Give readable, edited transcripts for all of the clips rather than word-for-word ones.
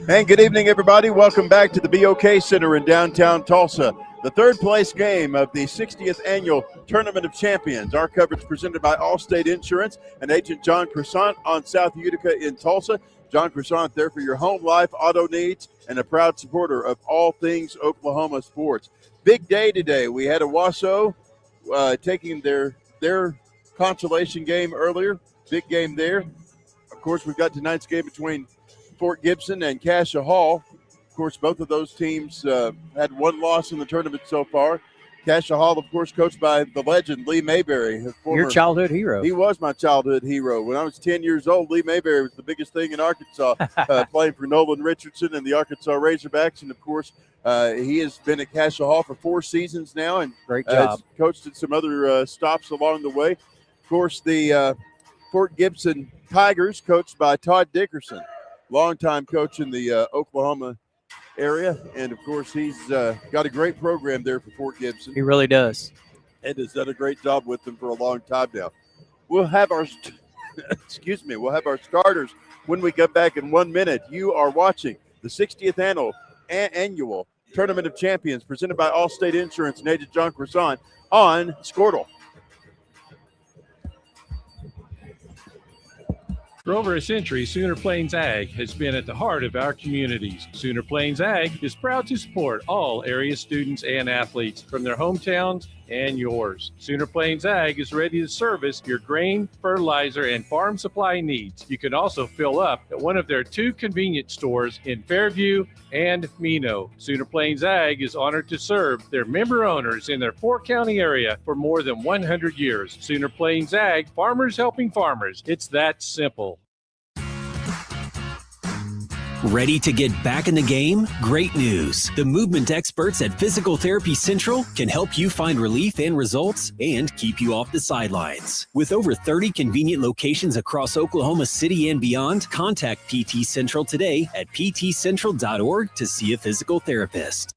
And good evening, everybody. Welcome back to the BOK Center in downtown Tulsa. The third place game of the 60th Annual Tournament of Champions. Our coverage presented by Allstate Insurance and Agent John Croissant on South Utica in Tulsa. John Croissant there for your home, life, auto needs, and a proud supporter of all things Oklahoma sports. Big day today. We had Owasso taking their consolation game earlier. Big game there. Of course, we've got tonight's game between Fort Gibson and Cascia Hall. Of course, both of those teams had one loss in the tournament so far. Cascia Hall, of course, coached by the legend Lee Mayberry. Your childhood hero. He was my childhood hero. When I was 10 years old, Lee Mayberry was the biggest thing in Arkansas, playing for Nolan Richardson and the Arkansas Razorbacks. And, of course, he has been at Cascia Hall for 4 seasons now and great job. Coached at some other stops along the way. Of course, the Fort Gibson Tigers, coached by Todd Dickerson, longtime coach in the Oklahoma area, and of course he's got a great program there for Fort Gibson. He really does, and has done a great job with them for a long time now. We'll have our we'll have our starters when we come back in 1 minute. You are watching the 60th annual Tournament of Champions presented by Allstate Insurance and Agent John Croissant on Squirtle. For over a century, Sooner Plains Ag has been at the heart of our communities. Sooner Plains Ag is proud to support all area students and athletes from their hometowns and yours. Sooner Plains Ag is ready to service your grain, fertilizer, and farm supply needs. You can also fill up at one of their 2 convenience stores in Fairview and Mino. Sooner Plains Ag is honored to serve their member owners in their 4-county area for more than 100 years. Sooner Plains Ag, farmers helping farmers. It's that simple. Ready to get back in the game? Great news! The movement experts at Physical Therapy Central can help you find relief and results and keep you off the sidelines. With over 30 convenient locations across Oklahoma City and beyond, contact PT Central today at ptcentral.org to see a physical therapist.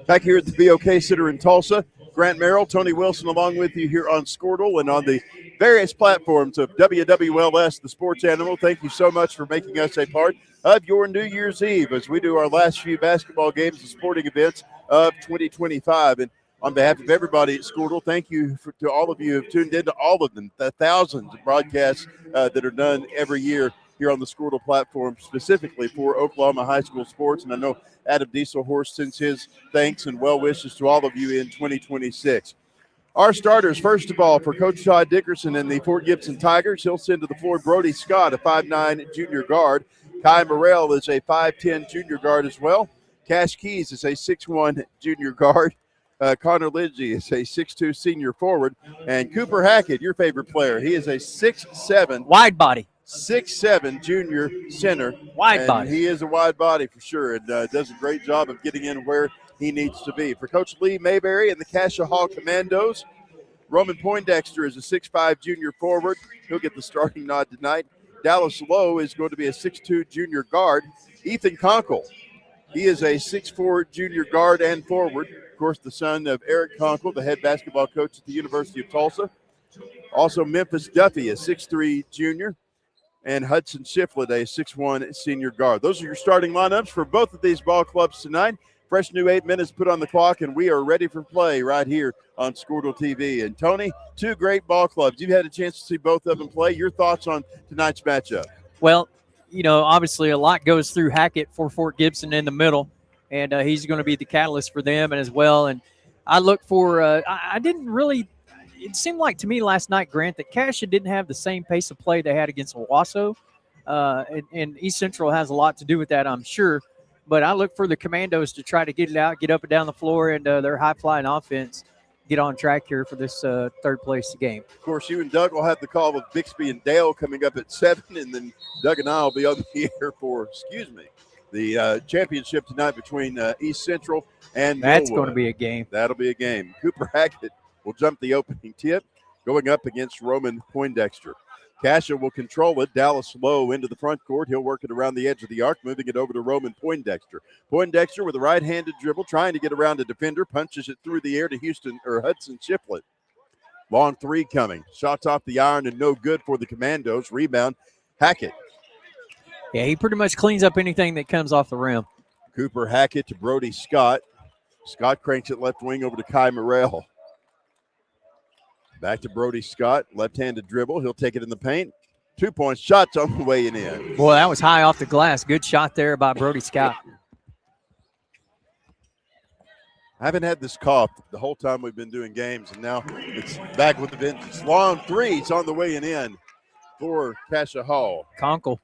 Back here at the BOK Center in Tulsa, Grant Merrill, Tony Wilson along with you here on Squirtle and on the various platforms of WWLS, the sports animal. Thank you so much for making us a part of your New Year's Eve as we do our last few basketball games and sporting events of 2025. And on behalf of everybody at Squirtle, thank you to all of you who have tuned into all of them, the thousands of broadcasts that are done every year here on the Squirtle platform, specifically for Oklahoma high school sports. And I know Adam Dieselhorst sends his thanks and well wishes to all of you in 2026. Our starters, first of all, for Coach Todd Dickerson and the Fort Gibson Tigers, he'll send to the floor Brody Scott, a 5'9 junior guard. Kai Morrell is a 5'10 junior guard as well. Cash Keys is a 6'1 junior guard. Connor Lindsay is a 6'2 senior forward. And Cooper Hackett, your favorite player, he is a 6'7 wide body. 6'7 junior center. Wide body. He is a wide body for sure and does a great job of getting in where he needs to be. For Coach Lee Mayberry and the Cascia Hall Commandos, Roman Poindexter is a 6'5 junior forward. He'll get the starting nod tonight. Dallas Lowe is going to be a 6'2 junior guard. Ethan Conkle, he is a 6'4 junior guard and forward. Of course, the son of Eric Conkle, the head basketball coach at the University of Tulsa. Also, Memphis Duffy, a 6'3 junior. And Hudson Shiflett, a 6'1 senior guard. Those are your starting lineups for both of these ball clubs tonight. Fresh new 8 minutes put on the clock, and we are ready for play right here on Squirtle TV. And, Tony, 2 great ball clubs. You've had a chance to see both of them play. Your thoughts on tonight's matchup? Well, you know, obviously a lot goes through Hackett for Fort Gibson in the middle, and he's going to be the catalyst for them and as well. And I look for I didn't really – it seemed like to me last night, Grant, that Cascia didn't have the same pace of play they had against Owasso. And East Central has a lot to do with that, I'm sure. But I look for the Commandos to try to get it out, get up and down the floor, and their high-flying offense get on track here for this third-place game. Of course, you and Doug will have the call with Bixby and Dale coming up at 7, and then Doug and I will be on the air for, the championship tonight between East Central and That's Millwood. going to be a game. That'll be a game. Cooper Hackett will jump the opening tip, going up against Roman Poindexter. Cascia will control it. Dallas Lowe into the front court. He'll work it around the edge of the arc, moving it over to Roman Poindexter. Poindexter with a right-handed dribble, trying to get around a defender, punches it through the air to Hudson Shiflett. Long three coming. Shots off the iron and no good for the Commandos. Rebound, Hackett. Yeah, he pretty much cleans up anything that comes off the rim. Cooper Hackett to Brody Scott. Scott cranks it left wing over to Kai Morrell. Back to Brody Scott. Left-handed dribble. He'll take it in the paint. 2-point shots on the way and in. Boy, that was high off the glass. Good shot there by Brody Scott. I haven't had this cough the whole time we've been doing games, and now it's back with the vengeance. Long three. It's on the way and in for Cascia Hall. Conkle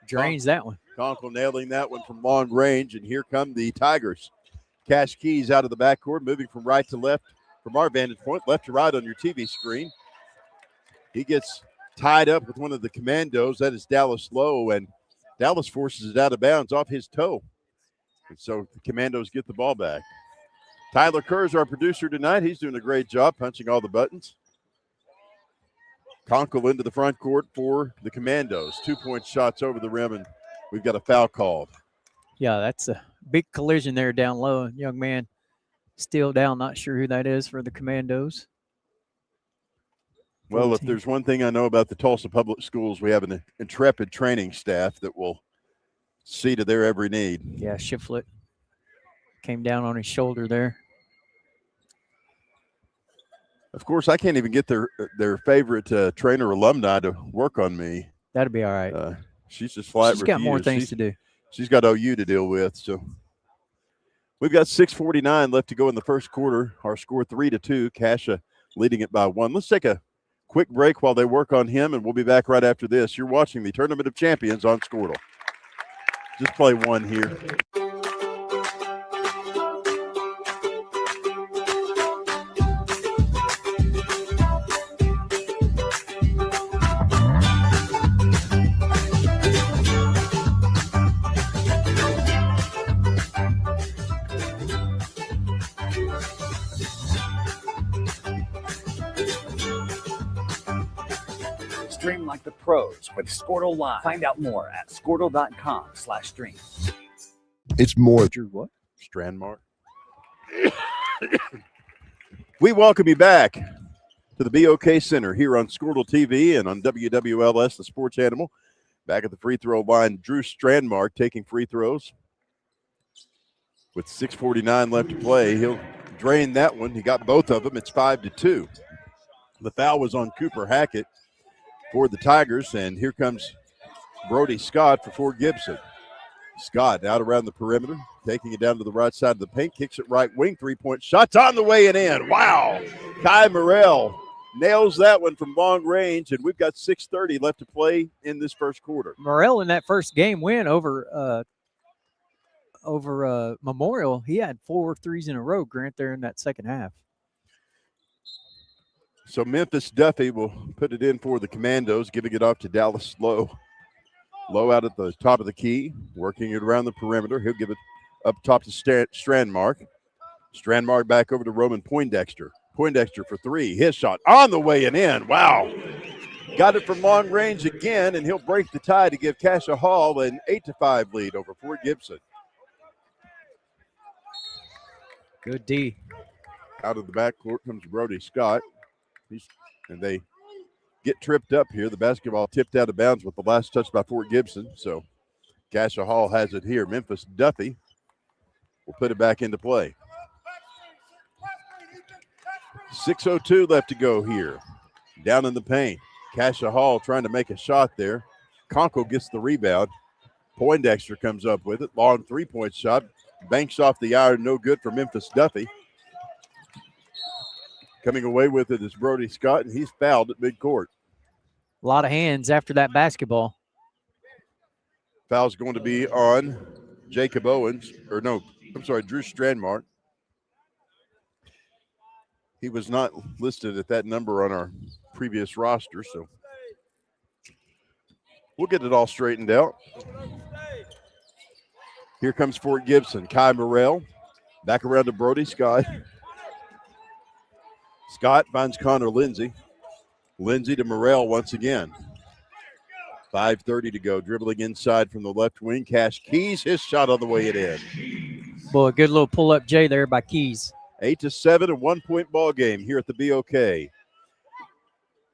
drains that one. Conkle nailing that one from long range, and here come the Tigers. Cash Keys out of the backcourt, moving from right to left from our vantage point, left to right on your TV screen. He gets tied up with one of the Commandos. That is Dallas Lowe, and Dallas forces it out of bounds off his toe. And so the Commandos get the ball back. Tyler Kerr is our producer tonight. He's doing a great job punching all the buttons. Conkle into the front court for the Commandos. 2-point shots over the rim, and we've got a foul called. Yeah, that's a big collision there down low. Young man still down. Not sure who that is for the Commandos. Well, if there's one thing I know about the Tulsa Public Schools, we have an intrepid training staff that will see to their every need. Yeah, Shiflett came down on his shoulder there. Of course, I can't even get their favorite trainer alumni to work on me. That'd be all right. She's just flat She's got more things to do. She's got OU to deal with. So we've got 6:49 left to go in the first quarter. Our score 3-2. Cascia leading it by 1. Let's take a quick break while they work on him, and we'll be back right after this. You're watching the Tournament of Champions on Squirtle. Just play one here. Stream like the pros with Squirtle Live. Find out more at squirtle.com/stream. It's more. What? Strandmark. We welcome you back to the BOK Center here on Squirtle TV and on WWLS, the sports animal. Back at the free throw line, Drew Strandmark taking free throws. With 6:49 left to play, he'll drain that one. He got both of them. It's 5-2. The foul was on Cooper Hackett for the Tigers, and here comes Brody Scott for Fort Gibson. Scott out around the perimeter, taking it down to the right side of the paint, kicks it right wing, 3-point shots on the way and in. Wow! Kai Morrell nails that one from long range, and we've got 6:30 left to play in this first quarter. Morrell in that first game win over Memorial, he had 4 threes in a row, Grant, there in that second half. So Memphis Duffy will put it in for the Commandos, giving it off to Dallas Lowe. Lowe out at the top of the key, working it around the perimeter. He'll give it up top to Strandmark. Strandmark back over to Roman Poindexter. Poindexter for 3. His shot on the way and in. Wow. Got it from long range again, and he'll break the tie to give Cascia Hall an 8-5 lead over Fort Gibson. Good D. Out of the backcourt comes Brody Scott. And they get tripped up here. The basketball tipped out of bounds with the last touch by Fort Gibson. So Cascia Hall has it here. Memphis Duffy will put it back into play. 6:02 left to go here. Down in the paint. Cascia Hall trying to make a shot there. Conkle gets the rebound. Poindexter comes up with it. Long 3-point shot. Banks off the iron. No good for Memphis Duffy. Coming away with it is Brody Scott, and he's fouled at midcourt. A lot of hands after that basketball. Foul's going to be on Jacob Owens, or no, I'm sorry, Drew Strandmark. He was not listed at that number on our previous roster, so we'll get it all straightened out. Here comes Fort Gibson. Kai Morrell back around to Brody Scott. Scott finds Connor Lindsay. Lindsay to Morrell once again. 5:30 to go. Dribbling inside from the left wing. Cash Keys, his shot on the way it in. Boy, a good little pull-up J there by Keys. 8-7, a 1-point ball game here at the BOK.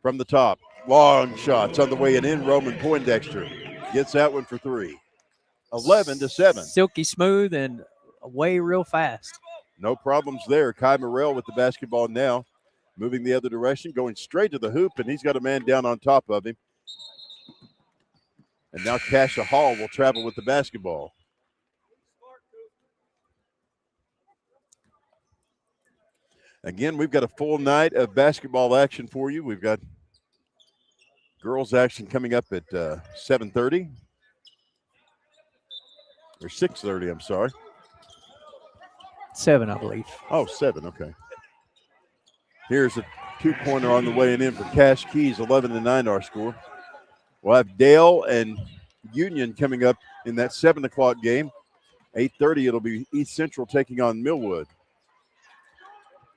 from the top. Long shots on the way and in. Roman Poindexter gets that one for 3. 11-7. Silky smooth and away real fast. No problems there. Kai Morrell with the basketball now. Moving the other direction, going straight to the hoop, and he's got a man down on top of him. And now Cascia Hall will travel with the basketball. Again, we've got a full night of basketball action for you. We've got girls action coming up at 7:30. Or 6:30, I'm sorry. 7, I believe. Oh, 7, okay. Here's a 2-pointer on the way and in for Cash Keys, 11-9 our score. We'll have Dale and Union coming up in that 7 o'clock game. 8:30, it'll be East Central taking on Millwood.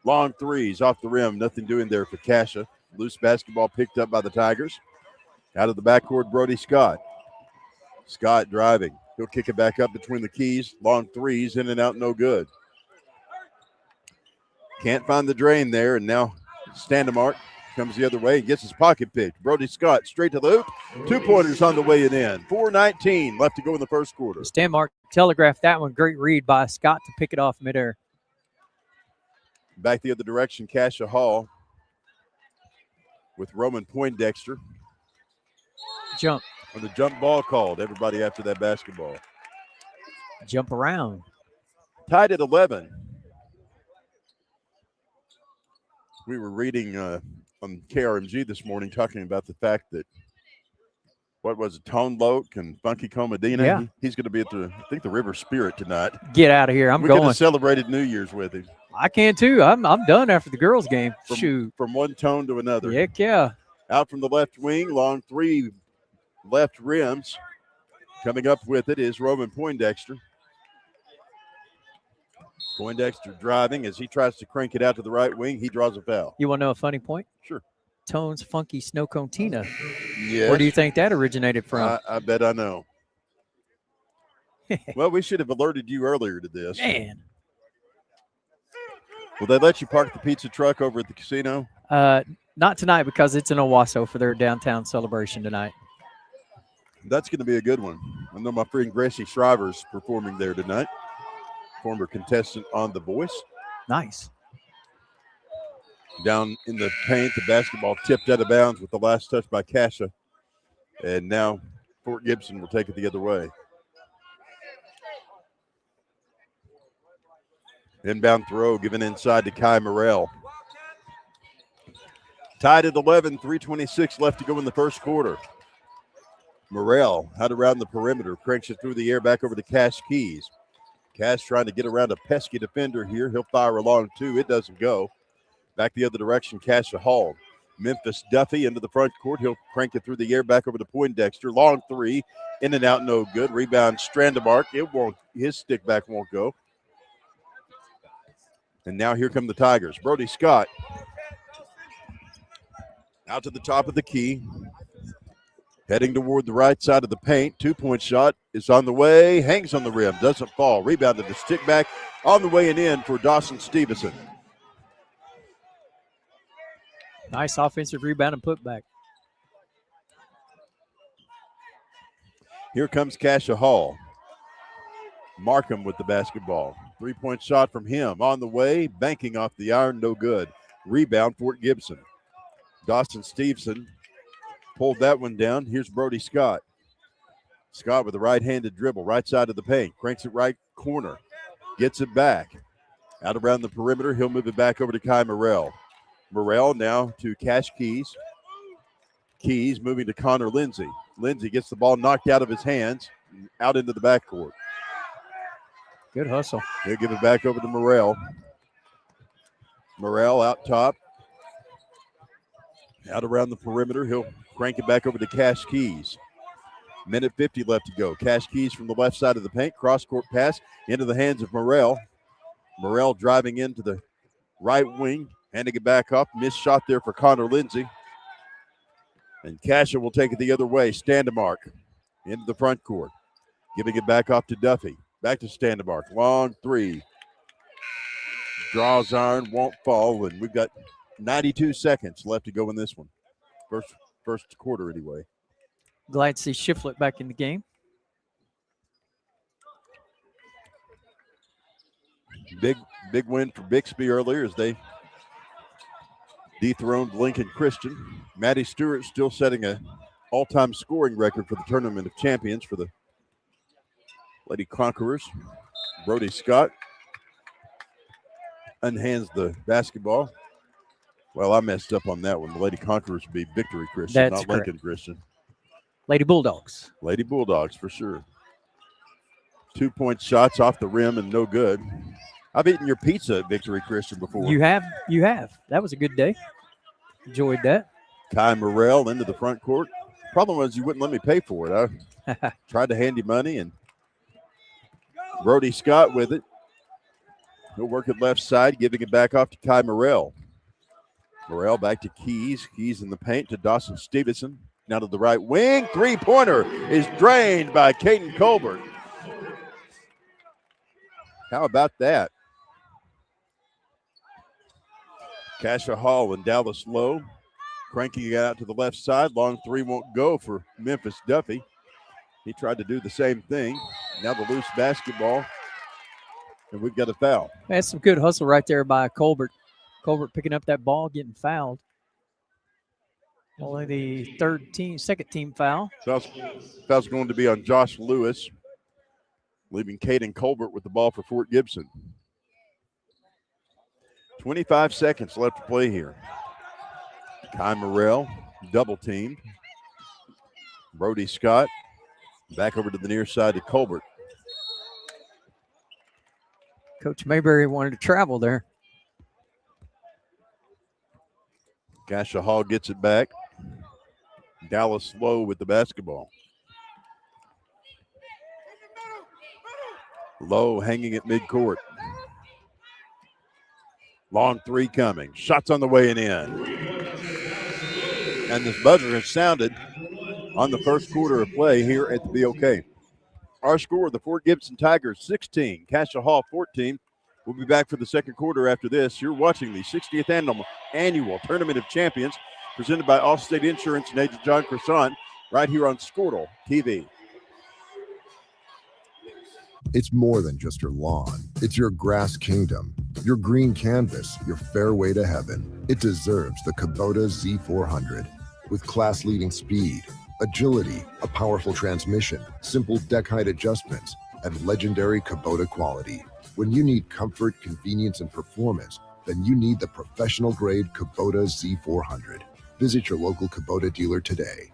Long threes off the rim, nothing doing there for Cascia. Loose basketball picked up by the Tigers. Out of the backcourt, Brody Scott. Scott driving. He'll kick it back up between the keys. Long threes, in and out, no good. Can't find the drain there, and now Standemark comes the other way and gets his pocket picked. Brody Scott straight to the hoop. 2-pointers on the way and in. 4:19 left to go in the first quarter. Standmark telegraphed that one. Great read by Scott to pick it off midair. Back the other direction, Cascia Hall with Roman Poindexter. Jump. With a jump ball called. Everybody after that basketball. Jump around. Tied at 11. We were reading on KRMG this morning talking about the fact that, what was it, Tone Loke and Funky Comadina? Yeah. He's going to be at the River Spirit tonight. Get out of here. I'm we could going. have celebrated New Year's with him. I can too. I'm done after the girls' game. Shoot. From one tone to another. Heck yeah. Out from the left wing, long 3 left rims. Coming up with it is Roman Poindexter. Poindexter driving as he tries to crank it out to the right wing. He draws a foul. You want to know a funny point? Sure. Tone's Funky Snow Cone Tina. Yes. Where do you think that originated from? I bet I know. Well, we should have alerted you earlier to this. Man. Will they let you park the pizza truck over at the casino? Not tonight because it's in Owasso for their downtown celebration tonight. That's going to be a good one. I know my friend Gracie Shriver's performing there tonight. Former contestant on The Voice. Nice. Down in the paint, the basketball tipped out of bounds with the last touch by Cascia. And now Fort Gibson will take it the other way. Inbound throw given inside to Kai Morrell. Tied at 11, 3:26 left to go in the first quarter. Morrell out around the perimeter, cranks it through the air back over to Cash Keys. Cash trying to get around a pesky defender here. He'll fire along 2. It doesn't go. Back the other direction, Cascia Hall. Memphis Duffy into the front court. He'll crank it through the air back over to Poindexter. Long 3, in and out, no good. Rebound, Strandemark. His stick back won't go. And now here come the Tigers. Brody Scott out to the top of the key. Heading toward the right side of the paint. 2-point shot is on the way. Hangs on the rim. Doesn't fall. Rebounded the stick back on the way and in for Dawson Stevenson. Nice offensive rebound and putback. Here comes Cascia Hall. Markham with the basketball. 3-point shot from him on the way. Banking off the iron. No good. Rebound, Fort Gibson. Dawson Stevenson pulled that one down. Here's Brody Scott. Scott with a right-handed dribble, right side of the paint. Cranks it right corner. Gets it back. Out around the perimeter. He'll move it back over to Kai Morrell. Morrell now to Cash Keys. Keys moving to Connor Lindsay. Lindsay gets the ball knocked out of his hands, out into the backcourt. Good hustle. He'll give it back over to Morrell. Morrell out top. Out around the perimeter. He'll crank it back over to Cash Keys. Minute 50 left to go. Cash Keys from the left side of the paint. Cross-court pass into the hands of Morrell. Morrell driving into the right wing. Handing it back up. Missed shot there for Connor Lindsay. And Cascia will take it the other way. Standemark into the front court. Giving it back off to Duffy. Back to Standemark. Long 3. Draws iron. Won't fall. And we've got 92 seconds left to go in this one. First quarter anyway. Glad to see Shiflett back in the game. Big win for Bixby earlier as they dethroned Lincoln Christian. Maddie Stewart still setting a all-time scoring record for the Tournament of Champions for the Lady Conquerors. Brody Scott unhands the basketball. Well, I messed up on that one. The Lady Conquerors would be Victory Christian, That's not correct. Lincoln Christian. Lady Bulldogs. Lady Bulldogs for sure. 2-point shots off the rim and no good. I've eaten your pizza at Victory Christian before. You have. That was a good day. Enjoyed that. Kai Morrell into the front court. Problem was you wouldn't let me pay for it. I tried to hand you money, and Brody Scott with it. He'll work it left side, giving it back off to Kai Morrell. Morrell back to Keys. Keys in the paint to Dawson Stevenson. Now to the right wing. Three-pointer is drained by Caden Colbert. How about that? Cascia Hall and Dallas Lowe cranking it out to the left side. Long three won't go for Memphis Duffy. He tried to do the same thing. Now the loose basketball, and we've got a foul. That's some good hustle right there by Colbert. Colbert picking up that ball, getting fouled. Only the second team foul. Foul's going to be on Josh Lewis, leaving Caden Colbert with the ball for Fort Gibson. 25 seconds left to play here. Kai Morrell, double teamed. Brody Scott, back over to the near side to Colbert. Coach Mayberry wanted to travel there. Cascia Hall gets it back. Dallas Lowe with the basketball. Lowe hanging at midcourt. Long three coming. Shots on the way and in. And this buzzer has sounded on the first quarter of play here at the BOK. Our score, the Fort Gibson Tigers 16, Cascia Hall 14. We'll be back for the second quarter after this. You're watching the 60th annual Tournament of Champions presented by Allstate Insurance and Agent John Croissant right here on Squirtle TV. It's more than just your lawn. It's your grass kingdom, your green canvas, your fairway to heaven. It deserves the Kubota Z400. With class-leading speed, agility, a powerful transmission, simple deck height adjustments, and legendary Kubota quality. When you need comfort, convenience, and performance, then you need the professional-grade Kubota Z400. Visit your local Kubota dealer today.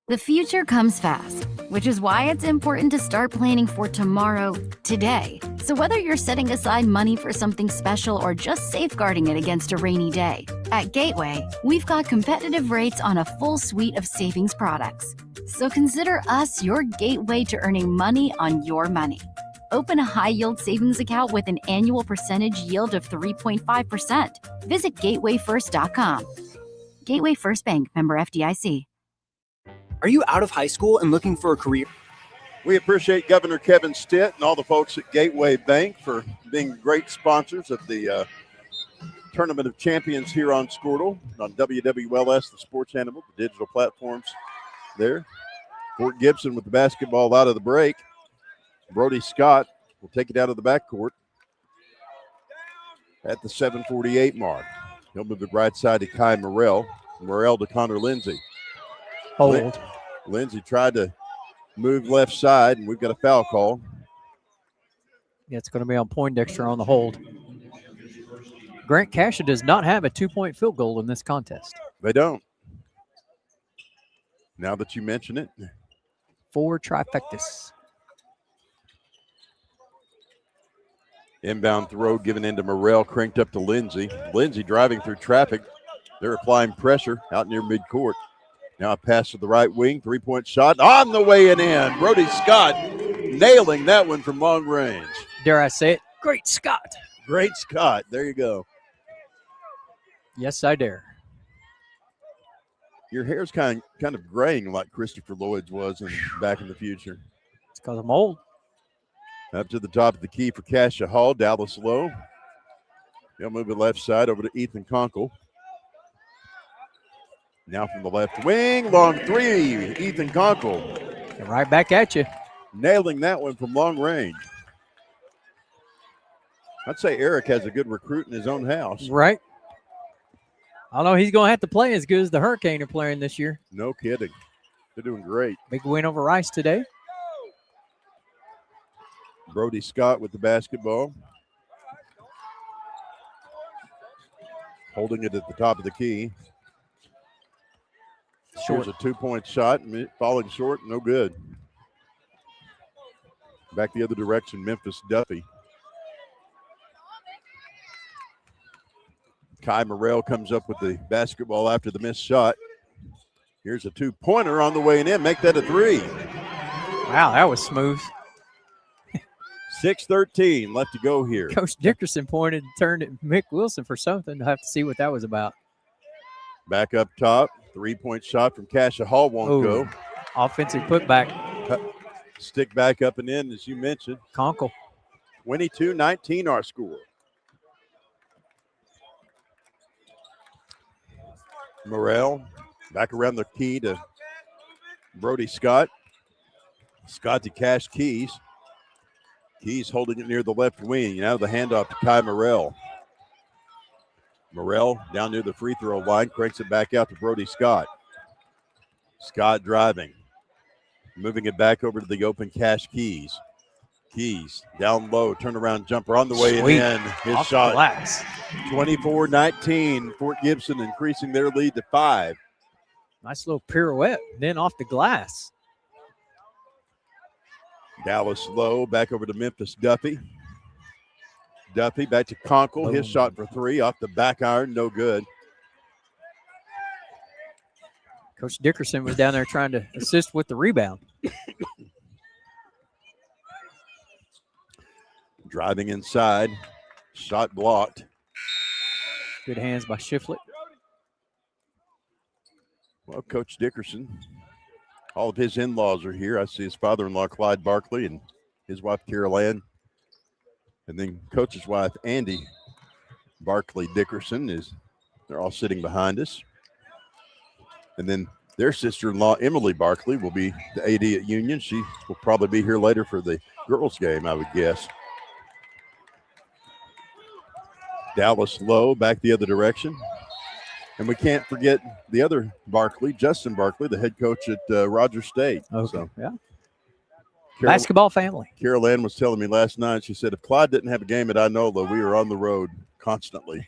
The future comes fast, which is why it's important to start planning for tomorrow, today. So whether you're setting aside money for something special or just safeguarding it against a rainy day, at Gateway, we've got competitive rates on a full suite of savings products. So consider us your gateway to earning money on your money. Open a high-yield savings account with an annual percentage yield of 3.5%. Visit gatewayfirst.com. Gateway First Bank, member FDIC. Are you out of high school and looking for a career? We appreciate Governor Kevin Stitt and all the folks at Gateway Bank for being great sponsors of the Tournament of Champions here on Squirtle, on WWLS, the sports animal, the digital platforms there. Fort Gibson with the basketball out of the break. Brody Scott will take it out of the backcourt at the 7:48 mark. He'll move it right side to Kai Morrell. Morrell to Connor Lindsay. Hold. Lindsay tried to move left side, and we've got a foul call. Yeah, it's going to be on Poindexter on the hold. Grant Cascia does not have a 2-point field goal in this contest. They don't. Now that you mention it. 4 trifectas. Inbound throw given into Morrell, cranked up to Lindsay. Lindsay driving through traffic. They're applying pressure out near midcourt. Now a pass to the right wing, 3-point shot on the way and in. Brody Scott nailing that one from long range. Dare I say it? Great Scott. Great Scott. There you go. Yes, I dare. Your hair's kind of graying like Christopher Lloyd's was in Back in the Future. It's because I'm old. Up to the top of the key for Cascia Hall. Dallas Lowe He'll move it left side over to Ethan Conkle. Now from the left wing, long three, Ethan Conkle. Right back at you. Nailing that one from long range. I'd say Eric has a good recruit in his own house. Right. Although he's going to have to play as good as the Hurricane are playing this year. No kidding. They're doing great. Big win over Rice today. Brody Scott with the basketball. Holding it at the top of the key. Short. Here's a two-point shot, falling short, no good. Back the other direction, Memphis Duffy. Kai Morrell comes up with the basketball after the missed shot. Here's a two-pointer on the way in. Make that a three. Wow, that was smooth. 6:13 left to go here. Coach Dickerson pointed and turned at Mick Wilson for something. I'll have to see what that was about. Back up top, three-point shot from Cascia Hall won't go. Offensive putback. Stick back up and in, as you mentioned. Conkle. 22-19 our score. Morrell back around the key to Brody Scott. Scott to Cash Keys. Keys holding it near the left wing. Now the handoff to Kai Morrell. Morrell down near the free throw line, cranks it back out to Brody Scott. Scott driving. Moving it back over to the open Cash Keys. Keys down low, turnaround jumper on the way in. His off shot. Glass. 24-19. Fort Gibson increasing their lead to 5. Nice little pirouette, then off the glass. Dallas low, back over to Memphis Duffy. Duffy back to Conkle. His shot for three off the back iron, no good. Coach Dickerson was down there trying to assist with the rebound. Driving inside, shot blocked. Good hands by Shiflett. Well, Coach Dickerson, all of his in-laws are here. I see his father-in-law, Clyde Barkley, and his wife, Carol Ann. And then Coach's wife, Andy Barkley Dickerson, they're all sitting behind us. And then their sister-in-law, Emily Barkley, will be the AD at Union. She will probably be here later for the girls' game, I would guess. Dallas low, back the other direction. And we can't forget the other Barkley, Justin Barkley, the head coach at Rogers State. Okay. So, yeah. Basketball family. Carol Ann was telling me last night, she said, if Clyde didn't have a game at Inola, we were on the road constantly.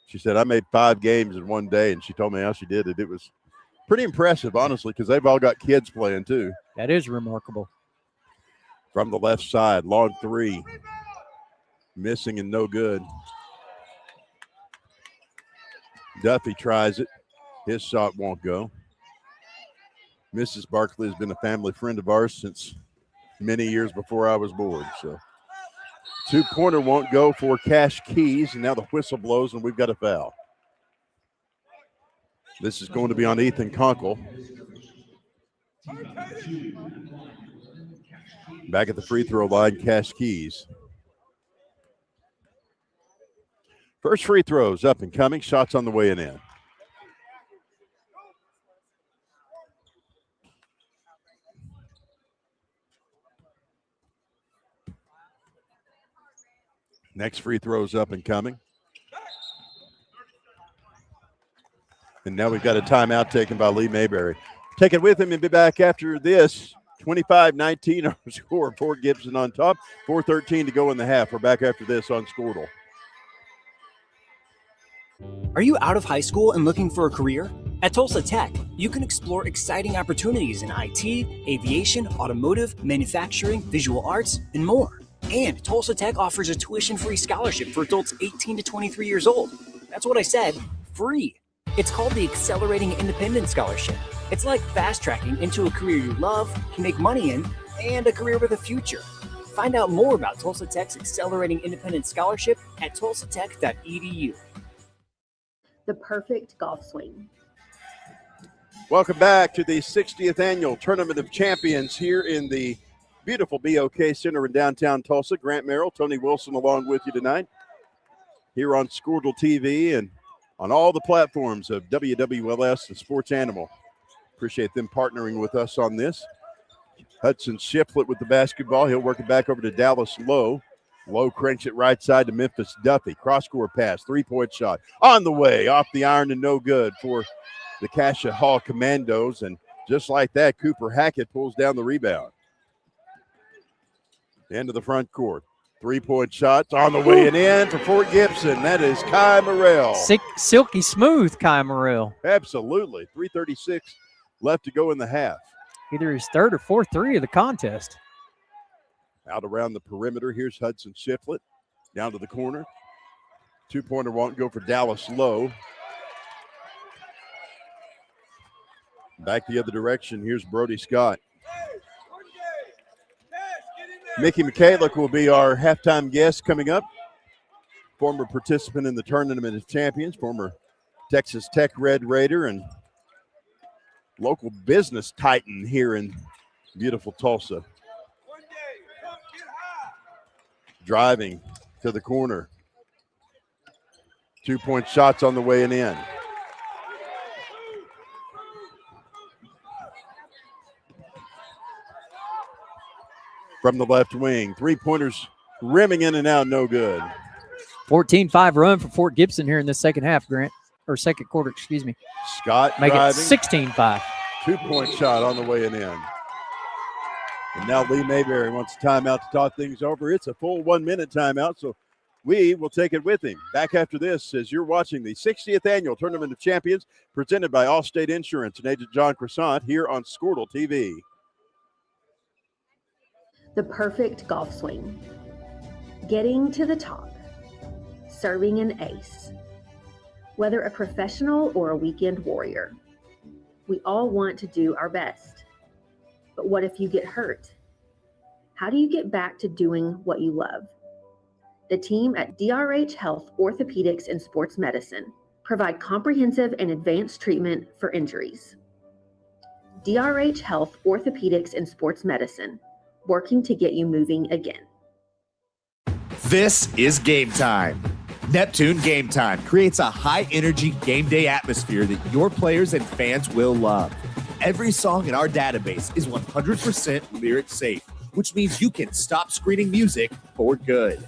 She said, I made 5 games in one day, and she told me how she did it. It was pretty impressive, honestly, because they've all got kids playing too. That is remarkable. From the left side, long three. Missing and no good. Duffy tries it. His shot won't go. Mrs. Barkley has been a family friend of ours since many years before I was born. So two-pointer won't go for Cash Keys, and now the whistle blows, and we've got a foul. This is going to be on Ethan Conkle. Back at the free throw line, Cash Keys. First free throws up and coming. Shots on the way and in. Next free throws up and coming. And now we've got a timeout taken by Lee Mayberry. Take it with him and be back after this. 25-19 our score. Fort Gibson on top. 4:13 to go in the half. We're back after this on Squirtle. Are you out of high school and looking for a career? At Tulsa Tech, you can explore exciting opportunities in IT, aviation, automotive, manufacturing, visual arts, and more. And Tulsa Tech offers a tuition-free scholarship for adults 18 to 23 years old. That's what I said, free. It's called the Accelerating Independent Scholarship. It's like fast-tracking into a career you love, can make money in, and a career with a future. Find out more about Tulsa Tech's Accelerating Independent Scholarship at tulsatech.edu. The perfect golf swing. Welcome back to the 60th Annual Tournament of Champions here in the beautiful BOK Center in downtown Tulsa. Grant Merrill, Tony Wilson along with you tonight. here on Squirtle TV and on all the platforms of WWLS, the sports animal. Appreciate them partnering with us on this. Hudson Shiflett with the basketball. He'll work it back over to Dallas Lowe. Lowe cranks it right side to Memphis Duffy. Cross-court pass, three-point shot. On the way, off the iron and no good for the Cascia Hall Commandos. And just like that, Cooper Hackett pulls down the rebound. Into the front court. Three-point shots on the way and in for Fort Gibson. That is Kai Morrell. Silky smooth Kai Morrell. Absolutely. 3:36 left to go in the half. Either his third or fourth three of the contest. Out around the perimeter. Here's Hudson Shiflett. Down to the corner. Two-pointer won't go for Dallas Lowe. Back the other direction. Here's Brody Scott. Mickey McCalick will be our halftime guest coming up. Former participant in the Tournament of Champions. Former Texas Tech Red Raider and local business titan here in beautiful Tulsa. Driving to the corner. Two-point shots on the way and in. From the left wing. Three-pointers rimming in and out, no good. 14-5 run for Fort Gibson here in the second half, Grant. Or second quarter, excuse me. Scott Make driving. it 16-5. Two-point shot on the way and in. And now Lee Mayberry wants a timeout to talk things over. It's a full 1 minute timeout, so we will take it with him. Back after this as you're watching the 60th Annual Tournament of Champions presented by Allstate Insurance and Agent John Croissant here on Squirtle TV. The perfect golf swing. Getting to the top. Serving an ace. Whether a professional or a weekend warrior, we all want to do our best. But what if you get hurt? How do you get back to doing what you love? The team at DRH Health Orthopedics and Sports Medicine provide comprehensive and advanced treatment for injuries. DRH Health Orthopedics and Sports Medicine, working to get you moving again. This is Game Time. Neptune Game Time creates a high-energy game day atmosphere that your players and fans will love. Every song in our database is 100% lyric safe, which means you can stop screening music for good.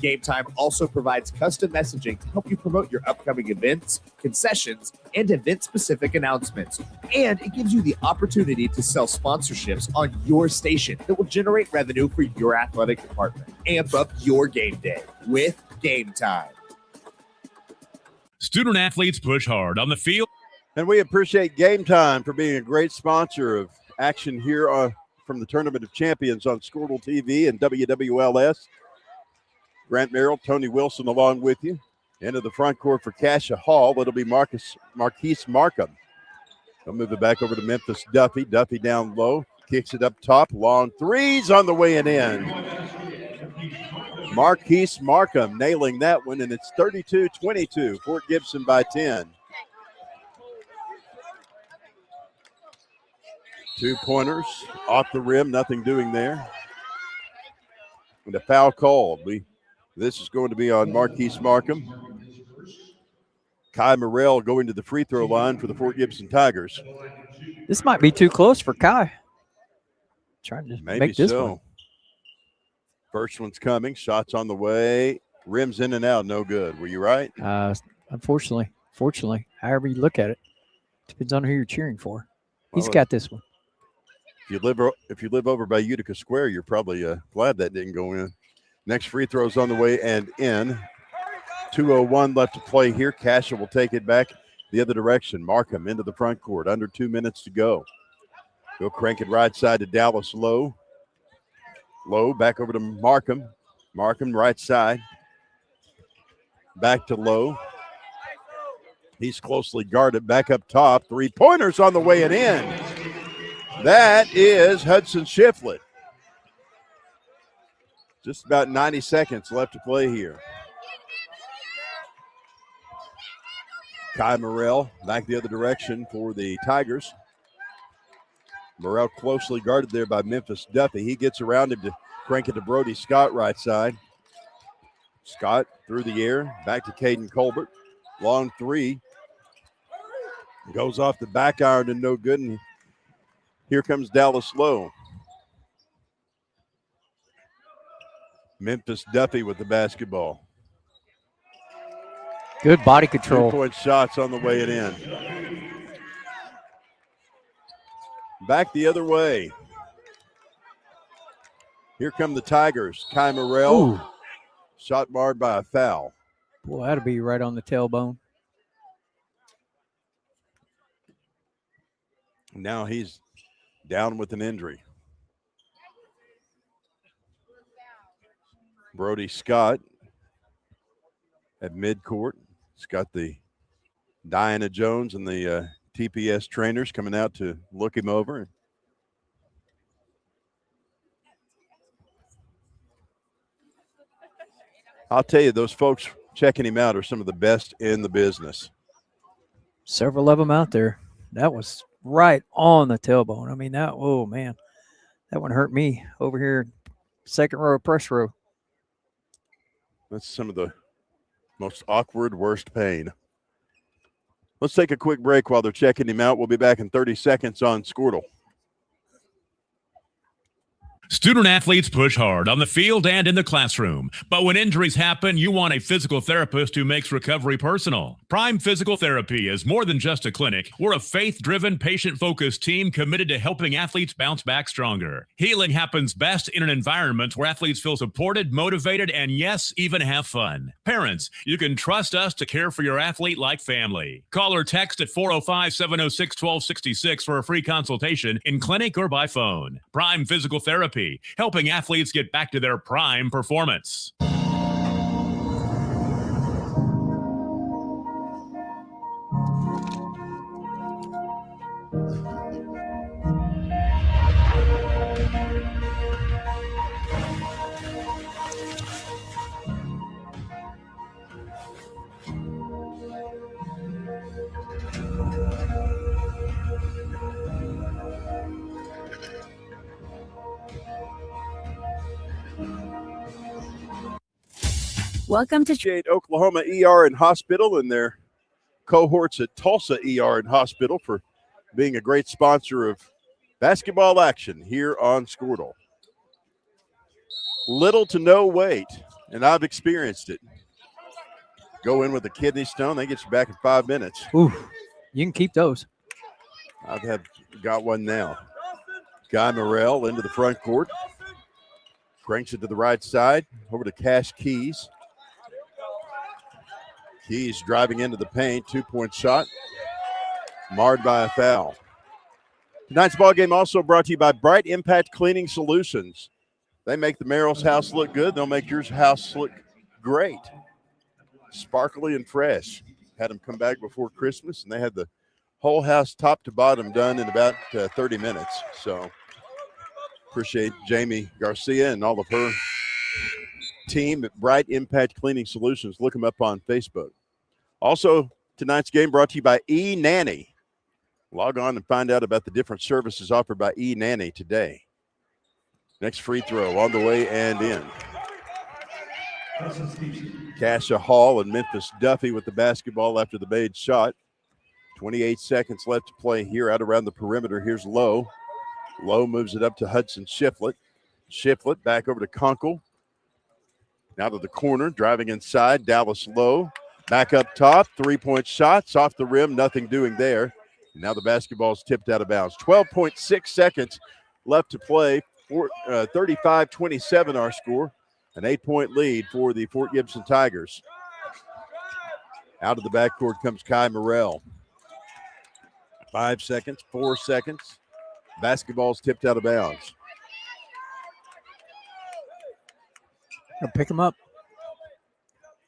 Game Time also provides custom messaging to help you promote your upcoming events, concessions, and event-specific announcements. And it gives you the opportunity to sell sponsorships on your station that will generate revenue for your athletic department. Amp up your game day with Game Time. Student athletes push hard on the field. And we appreciate Game Time for being a great sponsor of action here from the Tournament of Champions on Squirtle TV and WWLS. Grant Merrill, Tony Wilson along with you. Into the front court for Cascia Hall. It'll be Marquise Markham. They'll move it back over to Memphis Duffy. Duffy down low. Kicks it up top. Long threes on the way and in. Marquise Markham nailing that one, and it's 32-22. Fort Gibson by 10. Two-pointers off the rim, nothing doing there. And a foul called. This is going to be on Marquise Markham. Kai Morrell going to the free throw line for the Fort Gibson Tigers. This might be too close for Kai. Trying to make this one. First one's coming. Shots on the way. Rims in and out. No good. Were you right? Unfortunately. Fortunately. However you look at it. Depends on who you're cheering for. He's got this one. If you live over by Utica Square, you're probably glad that didn't go in. Next free throw's on the way and in. 2:01 left to play here. Cascia will take it back the other direction. Markham into the front court. Under 2 minutes to go. He'll crank it right side to Dallas Lowe. Lowe back over to Markham. Markham right side. Back to Lowe. He's closely guarded. Back up top. Three-pointers on the way and in. That is Hudson Shiflett. Just about 90 seconds left to play here. Kai Morrell back the other direction for the Tigers. Morrell closely guarded there by Memphis Duffy. He gets around him to crank it to Brody Scott right side. Scott through the air, back to Caden Colbert. Long three. Goes off the back iron and no good. And here comes Dallas Lowe. Memphis Duffy with the basketball. Good body control. 2-point shots on the way it in. Back the other way. Here come the Tigers. Kai Morrell. Shot marred by a foul. Boy, that'll be right on the tailbone. Now he's down with an injury. Brody Scott at midcourt. He's got the Diana Jones and the TPS trainers coming out to look him over. I'll tell you, those folks checking him out are some of the best in the business. Several of them out there. That was right on the tailbone. I mean, that, oh, man. That one hurt me over here, second row, press row. That's some of the most awkward, worst pain. Let's take a quick break while they're checking him out. We'll be back in 30 seconds on Squirtle. Student athletes push hard on the field and in the classroom. But when injuries happen, you want a physical therapist who makes recovery personal. Prime Physical Therapy is more than just a clinic. We're a faith-driven, patient-focused team committed to helping athletes bounce back stronger. Healing happens best in an environment where athletes feel supported, motivated, and yes, even have fun. Parents, you can trust us to care for your athlete like family. Call or text at 405-706-1266 for a free consultation in clinic or by phone. Prime Physical Therapy, helping athletes get back to their prime performance. Welcome to Oklahoma ER and Hospital and their cohorts at Tulsa ER and Hospital for being a great sponsor of basketball action here on Squirtle. Little to no wait, and I've experienced it. Go in with a kidney stone, they get you back in 5 minutes. Ooh, you can keep those. Got one now. Guy Morrell into the front court. Cranks it to the right side, over to Cash Keys. Keys driving into the paint, 2-point shot, marred by a foul. Tonight's ball game also brought to you by Bright Impact Cleaning Solutions. They make the Merrill's house look good. They'll make your house look great. Sparkly and fresh. Had them come back before Christmas, and they had the whole house top to bottom done in about 30 minutes. So appreciate Jamie Garcia and all of her team at Bright Impact Cleaning Solutions. Look them up on Facebook. Also, tonight's game brought to you by eNanny. Log on and find out about the different services offered by eNanny today. Next free throw on the way and in. Cascia Hall and Memphis Duffy with the basketball after the made shot. 28 seconds left to play here out around the perimeter. Here's Lowe. Lowe moves it up to Hudson Shiflett. Shiflett back over to Kunkel. Now to the corner, driving inside, Dallas Lowe. Back up top, 3-point shots off the rim, nothing doing there. Now the basketball is tipped out of bounds. 12.6 seconds left to play. 35-27 our score. An 8-point lead for the Fort Gibson Tigers. Out of the backcourt comes Kai Morrell. 5 seconds, 4 seconds. Basketball's tipped out of bounds. Gonna pick him up.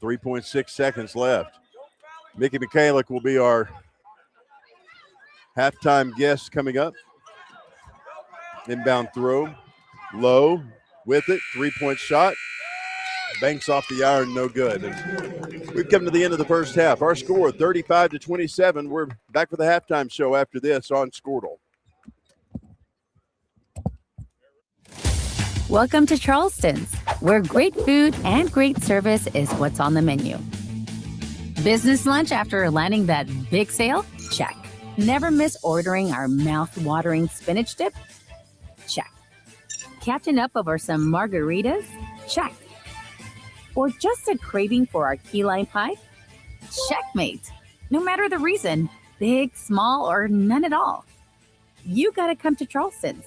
3.6 seconds left. Mickey Michalik will be our halftime guest coming up. Inbound throw. Low with it. 3-point shot. Banks off the iron, no good. And we've come to the end of the first half. Our score, 35-27. We're back for the halftime show after this on Squirtle. Welcome to Charleston's, where great food and great service is what's on the menu. Business lunch after landing that big sale? Check. Never miss ordering our mouth-watering spinach dip? Check. Catching up over some margaritas? Check. Or just a craving for our key lime pie? Checkmate. No matter the reason, big, small, or none at all, you gotta come to Charleston's.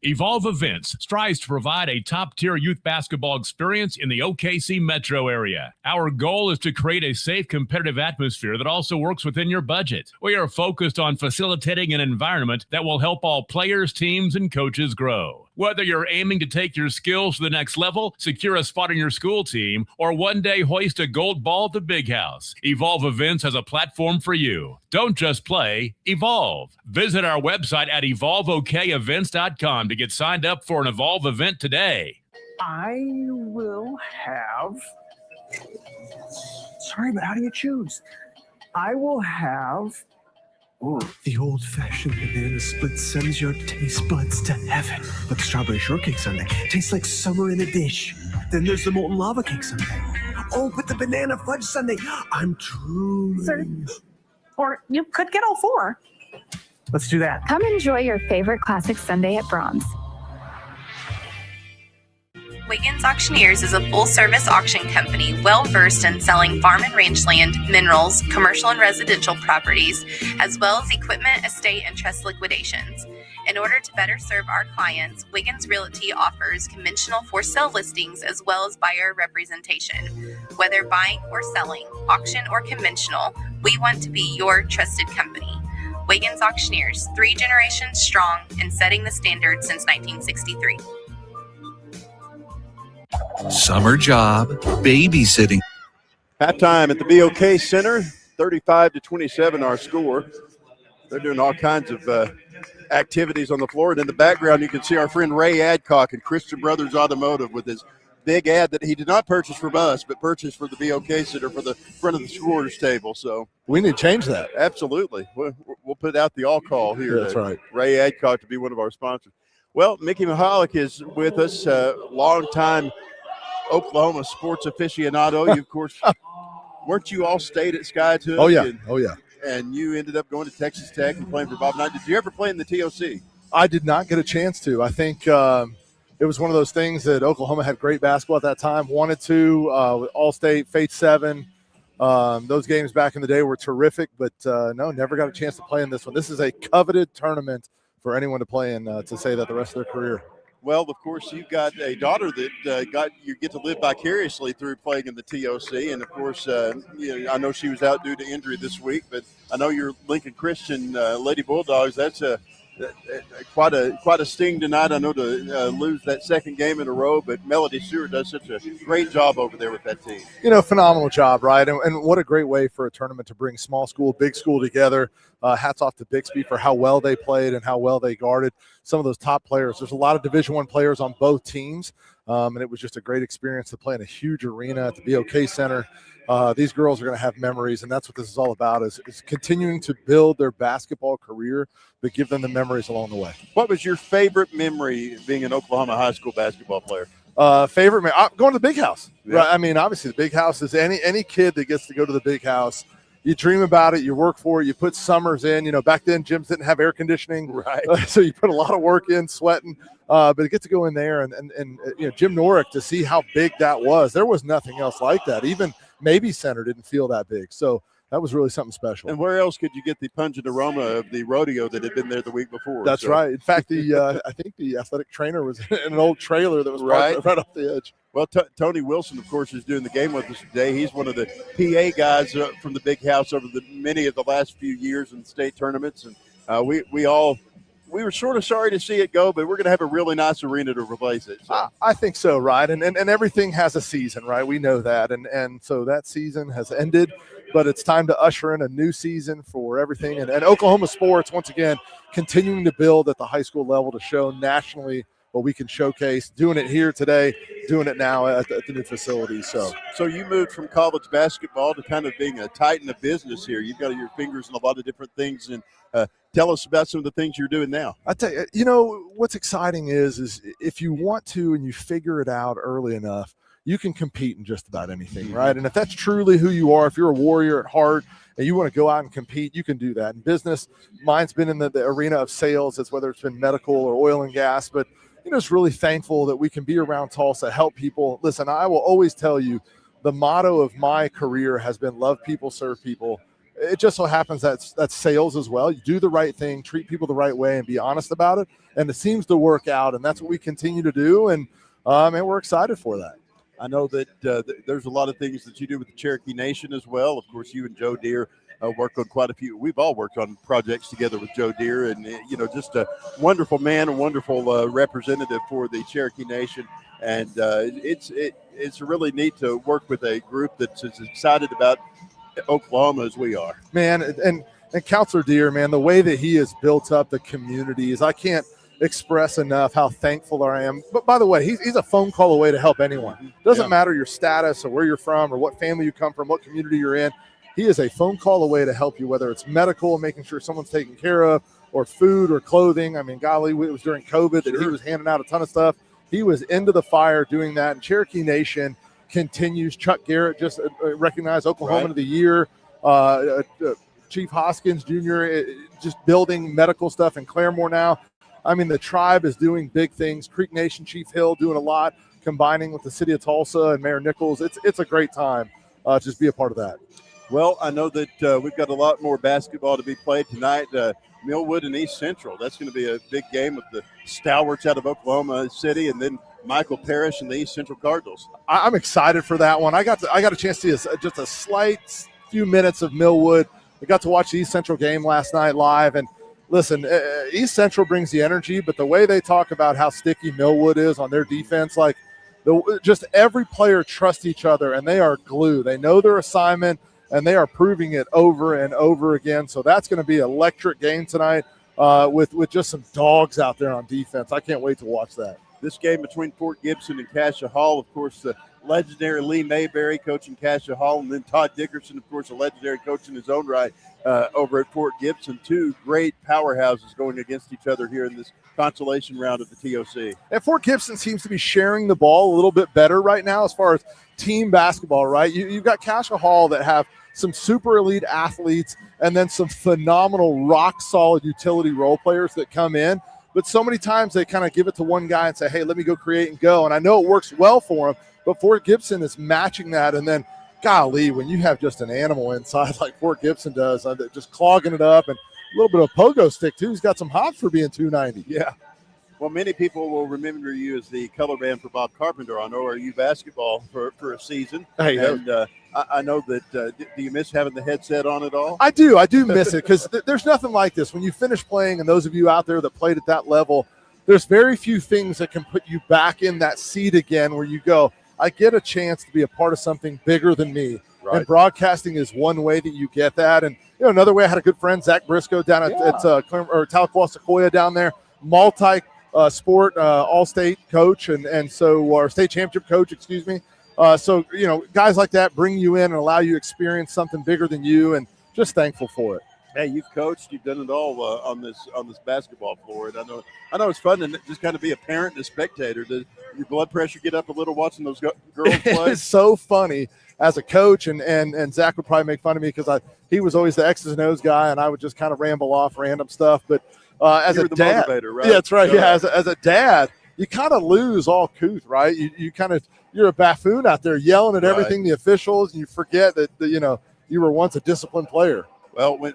Evolve Events strives to provide a top-tier youth basketball experience in the OKC metro area. Our goal is to create a safe, competitive atmosphere that also works within your budget. We are focused on facilitating an environment that will help all players, teams, and coaches grow. Whether you're aiming to take your skills to the next level, secure a spot on your school team, or one day hoist a gold ball at the Big House, Evolve Events has a platform for you. Don't just play, evolve. Visit our website at evolveokevents.com to get signed up for an Evolve event today. I will have... Sorry, but how do you choose? I will have... Ooh, the old-fashioned banana split sends your taste buds to heaven. But the strawberry shortcake sundae tastes like summer in a dish. Then there's the molten lava cake sundae. Oh, but the banana fudge sundae, I'm truly... Sir, or you could get all four. Let's do that. Come enjoy your favorite classic sundae at Brahms. Wiggins Auctioneers is a full-service auction company well-versed in selling farm and range land, minerals, commercial and residential properties, as well as equipment, estate, and trust liquidations. In order to better serve our clients, Wiggins Realty offers conventional for-sale listings as well as buyer representation. Whether buying or selling, auction or conventional, we want to be your trusted company. Wiggins Auctioneers, 3 generations strong and setting the standard since 1963. Summer job, babysitting. Halftime at the BOK Center, 35-27 our score. They're doing all kinds of activities on the floor. And in the background, you can see our friend Ray Adcock and Christian Brothers Automotive with his big ad that he did not purchase from us, but purchased for the BOK Center for the front of the scorers table. So we need to change that. Absolutely. We'll put out the all call here. Yeah, that's right. Ray Adcock to be one of our sponsors. Well, Mickey Mahalik is with us, longtime Oklahoma sports aficionado. You, of course, weren't you all state at Sky too? Oh, yeah. And you ended up going to Texas Tech and playing for Bob Knight. Did you ever play in the TOC? I did not get a chance to. I think it was one of those things that Oklahoma had great basketball at that time, wanted to, with All-State, Fate 7. Those games back in the day were terrific, but no, never got a chance to play in this one. This is a coveted tournament for anyone to play in, to say that the rest of their career. Well, of course, you've got a daughter that you get to live vicariously through playing in the TOC. And, of course, I know she was out due to injury this week, but I know your Lincoln Christian Lady Bulldogs, that's quite a sting tonight. I know to lose that second game in a row, but Melody Stewart does such a great job over there with that team. Phenomenal job, right? And what a great way for a tournament to bring small school, big school together. Hats off to Bixby for how well they played and how well they guarded some of those top players. There's a lot of Division I players on both teams, and it was just a great experience to play in a huge arena at the BOK Center. These girls are going to have memories, and that's what this is all about, is continuing to build their basketball career, but give them the memories along the way. What was your favorite memory being an Oklahoma high school basketball player? Favorite memory? Going to the Big House. Yeah. Right? I mean, obviously the Big House is any kid that gets to go to the Big House. You dream about it, you work for it, you put summers in. Back then gyms didn't have air conditioning, right? So you put a lot of work in, sweating. But to get to go in there and Jim Norick, to see how big that was, there was nothing else like that. Even Maybe Center didn't feel that big. So that was really something special. And where else could you get the pungent aroma of the rodeo that had been there the week before? That's right. In fact, I think the athletic trainer was in an old trailer that was right off the edge. Well, Tony Wilson, of course, is doing the game with us today. He's one of the PA guys from the Big House over many of the last few years in the state tournaments. And we were sort of sorry to see it go, but we're going to have a really nice arena to replace it. So. I think so, right? And everything has a season, right? We know that. And so that season has ended, but it's time to usher in a new season for everything. And Oklahoma sports, once again, continuing to build at the high school level to show nationally what we can showcase. Doing it here today, doing it now at the new facility. So you moved from college basketball to kind of being a titan of business here. You've got your fingers in a lot of different things, and tell us about some of the things you're doing now. I tell you, you know, what's exciting is if you want to and you figure it out early enough, you can compete in just about anything, right? And if that's truly who you are, if you're a warrior at heart and you want to go out and compete, you can do that. In business, mine's been in the arena of sales. It's whether it's been medical or oil and gas, but you know, just really thankful that we can be around Tulsa, help people. Listen, I will always tell you, the motto of my career has been love people, serve people. It just so happens that's sales as well. You do the right thing, treat people the right way, and be honest about it. And it seems to work out, and that's what we continue to do. And we're excited for that. I know that there's a lot of things that you do with the Cherokee Nation as well. Of course, you and Joe Deere work on quite a few. We've all worked on projects together with Joe Deere, and you know, just a wonderful man, a wonderful representative for the Cherokee Nation. And it's really neat to work with a group that's as excited about Oklahoma as we are. Man, and Counselor Deere, man, the way that he has built up the communities, I can't express enough how thankful I am. But by the way, he's a phone call away to help anyone. Doesn't matter your status or where you're from or what family you come from, what community you're in. He is a phone call away to help you, whether it's medical, making sure someone's taken care of, or food or clothing. I mean, golly, it was during COVID that he was handing out a ton of stuff. He was into the fire doing that. And Cherokee Nation continues. Chuck Garrett just recognized Oklahoman of the Year. Chief Hoskins Jr. Just building medical stuff in Claremore now. I mean, the tribe is doing big things. Creek Nation, Chief Hill doing a lot, combining with the city of Tulsa and Mayor Nichols. It's a great time. Just be a part of that. Well, I know that we've got a lot more basketball to be played tonight. Millwood and East Central. That's going to be a big game with the stalwarts out of Oklahoma City, and then Michael Parrish and the East Central Cardinals. I'm excited for that one. I got a chance to see just a slight few minutes of Millwood. I got to watch the East Central game last night live, and listen, East Central brings the energy, but the way they talk about how sticky Millwood is on their defense, like just every player trusts each other, and they are glue. They know their assignment, and they are proving it over and over again. So that's going to be an electric game tonight with just some dogs out there on defense. I can't wait to watch that. This game between Fort Gibson and Cascia Hall, of course, the legendary Lee Mayberry coaching Cascia Hall, and then Todd Dickerson, of course, a legendary coach in his own right over at Fort Gibson. Two great powerhouses going against each other here in this consolation round of the TOC. And Fort Gibson seems to be sharing the ball a little bit better right now as far as team basketball, right? You've got Cascia Hall that have some super elite athletes and then some phenomenal rock-solid utility role players that come in. But so many times they kind of give it to one guy and say, hey, let me go create and go. And I know it works well for him, but Fort Gibson is matching that. And then, golly, when you have just an animal inside like Fort Gibson does, just clogging it up, and a little bit of pogo stick, too. He's got some hops for being 290. Yeah. Well, many people will remember you as the color band for Bob Carpenter on ORU basketball for a season. Hey, and I know that. Do you miss having the headset on at all? I do miss it, because there's nothing like this. When you finish playing, and those of you out there that played at that level, there's very few things that can put you back in that seat again where you go, I get a chance to be a part of something bigger than me. Right. And broadcasting is one way that you get that. And you know, another way, I had a good friend, Zach Briscoe, down at Tahlequah Sequoia down there, sport all-state coach, and so our state championship coach, excuse me. So, you know, guys like that bring you in and allow you to experience something bigger than you, and just thankful for it. Hey, you've coached, you've done it all on this basketball floor, and I know it's fun to just kind of be a parent and a spectator. Does your blood pressure get up a little watching those girls play? It's so funny as a coach, and Zach would probably make fun of me because he was always the X's and O's guy, and I would just kind of ramble off random stuff. But as a dad, motivator, right? Yeah, that's right. Yeah, as a dad, you kind of lose all couth, right? You're a buffoon out there yelling at everything, the officials, and you forget that you were once a disciplined player. Well, when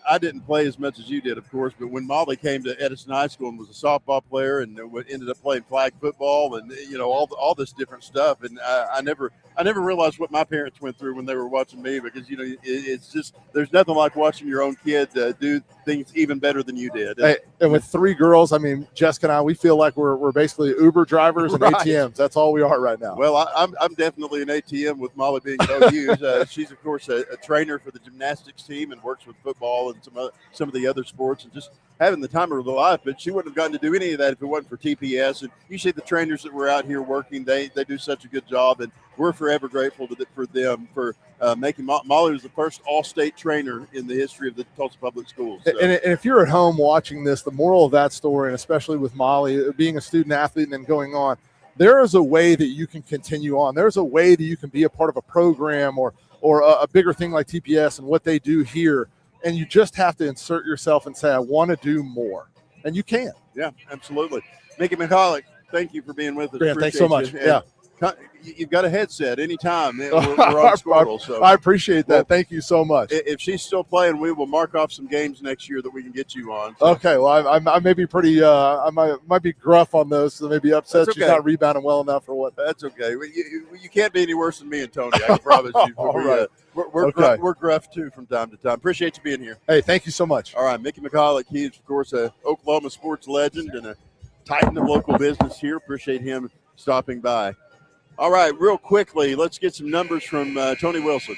I didn't play as much as you did, of course, but when Molly came to Edison High School and was a softball player and ended up playing flag football and all this different stuff, and I never realized what my parents went through when they were watching me, because it's just, there's nothing like watching your own kid do things even better than you did. Hey, and with three girls, I mean, Jessica and I, we feel like we're basically Uber drivers and ATMs. That's all we are right now. Well, I'm definitely an ATM with Molly being at OU. She's of course a trainer for the gymnastics team and works with football and some of the other sports, and just having the time of her life, but she wouldn't have gotten to do any of that if it wasn't for TPS. And you see the trainers that were out here working, they do such a good job, and we're forever grateful for them for making Molly was the first all-state trainer in the history of the Tulsa Public Schools. So. And if you're at home watching this, the moral of that story, and especially with Molly being a student athlete and then going on, there is a way that you can continue on. There's a way that you can be a part of a program or a bigger thing like TPS and what they do here. And you just have to insert yourself and say, I want to do more. And you can. Yeah, absolutely. Mickey McCulloch, thank you for being with us. Grant, thanks so much. Yeah. You've got a headset anytime. We're on Squirtle, so. I appreciate that. Thank you so much. If she's still playing, we will mark off some games next year that we can get you on. So. Okay, well, I may be pretty I might be gruff on those, so maybe upset she's not rebounding well enough or what. That's okay. You can't be any worse than me and Tony, I can promise you. All right. We're gruff, too, from time to time. Appreciate you being here. Hey, thank you so much. All right, Mickey McCulloch, he is, of course, a Oklahoma sports legend and a titan of local business here. Appreciate him stopping by. All right, real quickly, let's get some numbers from Tony Wilson.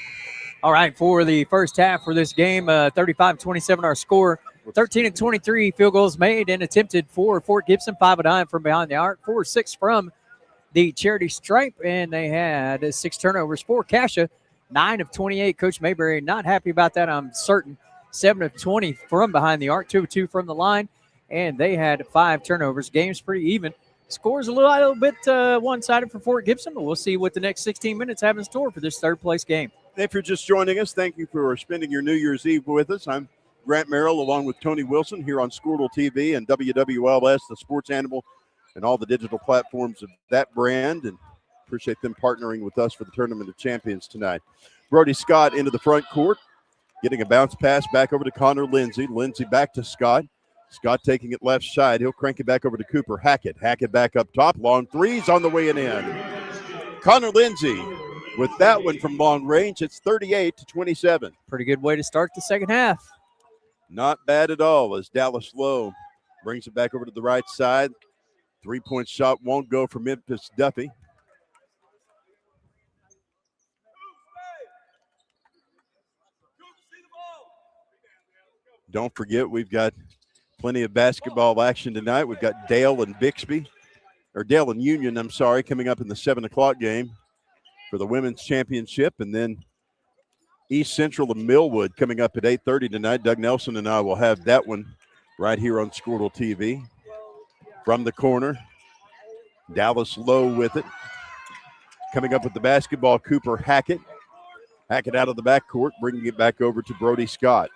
All right, for the first half for this game, 35-27 our score. 13-23 field goals made and attempted for Fort Gibson, 5 of 9 from behind the arc, 4 of 6 from the charity stripe, and they had 6 turnovers for Cascia, 9 of 28. Coach Mayberry not happy about that, I'm certain. 7 of 20 from behind the arc, 2 of 2 from the line, and they had 5 turnovers. Game's pretty even. Scores a little bit one-sided for Fort Gibson, but we'll see what the next 16 minutes have in store for this third-place game. If you're just joining us, thank you for spending your New Year's Eve with us. I'm Grant Merrill along with Tony Wilson here on Squirtle TV and WWLS, the sports animal, and all the digital platforms of that brand, and appreciate them partnering with us for the Tournament of Champions tonight. Brody Scott into the front court, getting a bounce pass back over to Connor Lindsay. Lindsay back to Scott. Scott taking it left side. He'll crank it back over to Cooper Hackett. Hackett back up top. Long threes on the way and in. Connor Lindsay with that one from long range. It's 38-27. Pretty good way to start the second half. Not bad at all as Dallas Lowe brings it back over to the right side. 3-point shot won't go for Memphis Duffy. Don't forget, we've got plenty of basketball action tonight. We've got Dale and Union, coming up in the 7 o'clock game for the women's championship. And then East Central and Millwood coming up at 8:30 tonight. Doug Nelson and I will have that one right here on Squirtle TV. From the corner, Dallas Lowe with it. Coming up with the basketball, Cooper Hackett. Hackett out of the backcourt, bringing it back over to Brody Scott.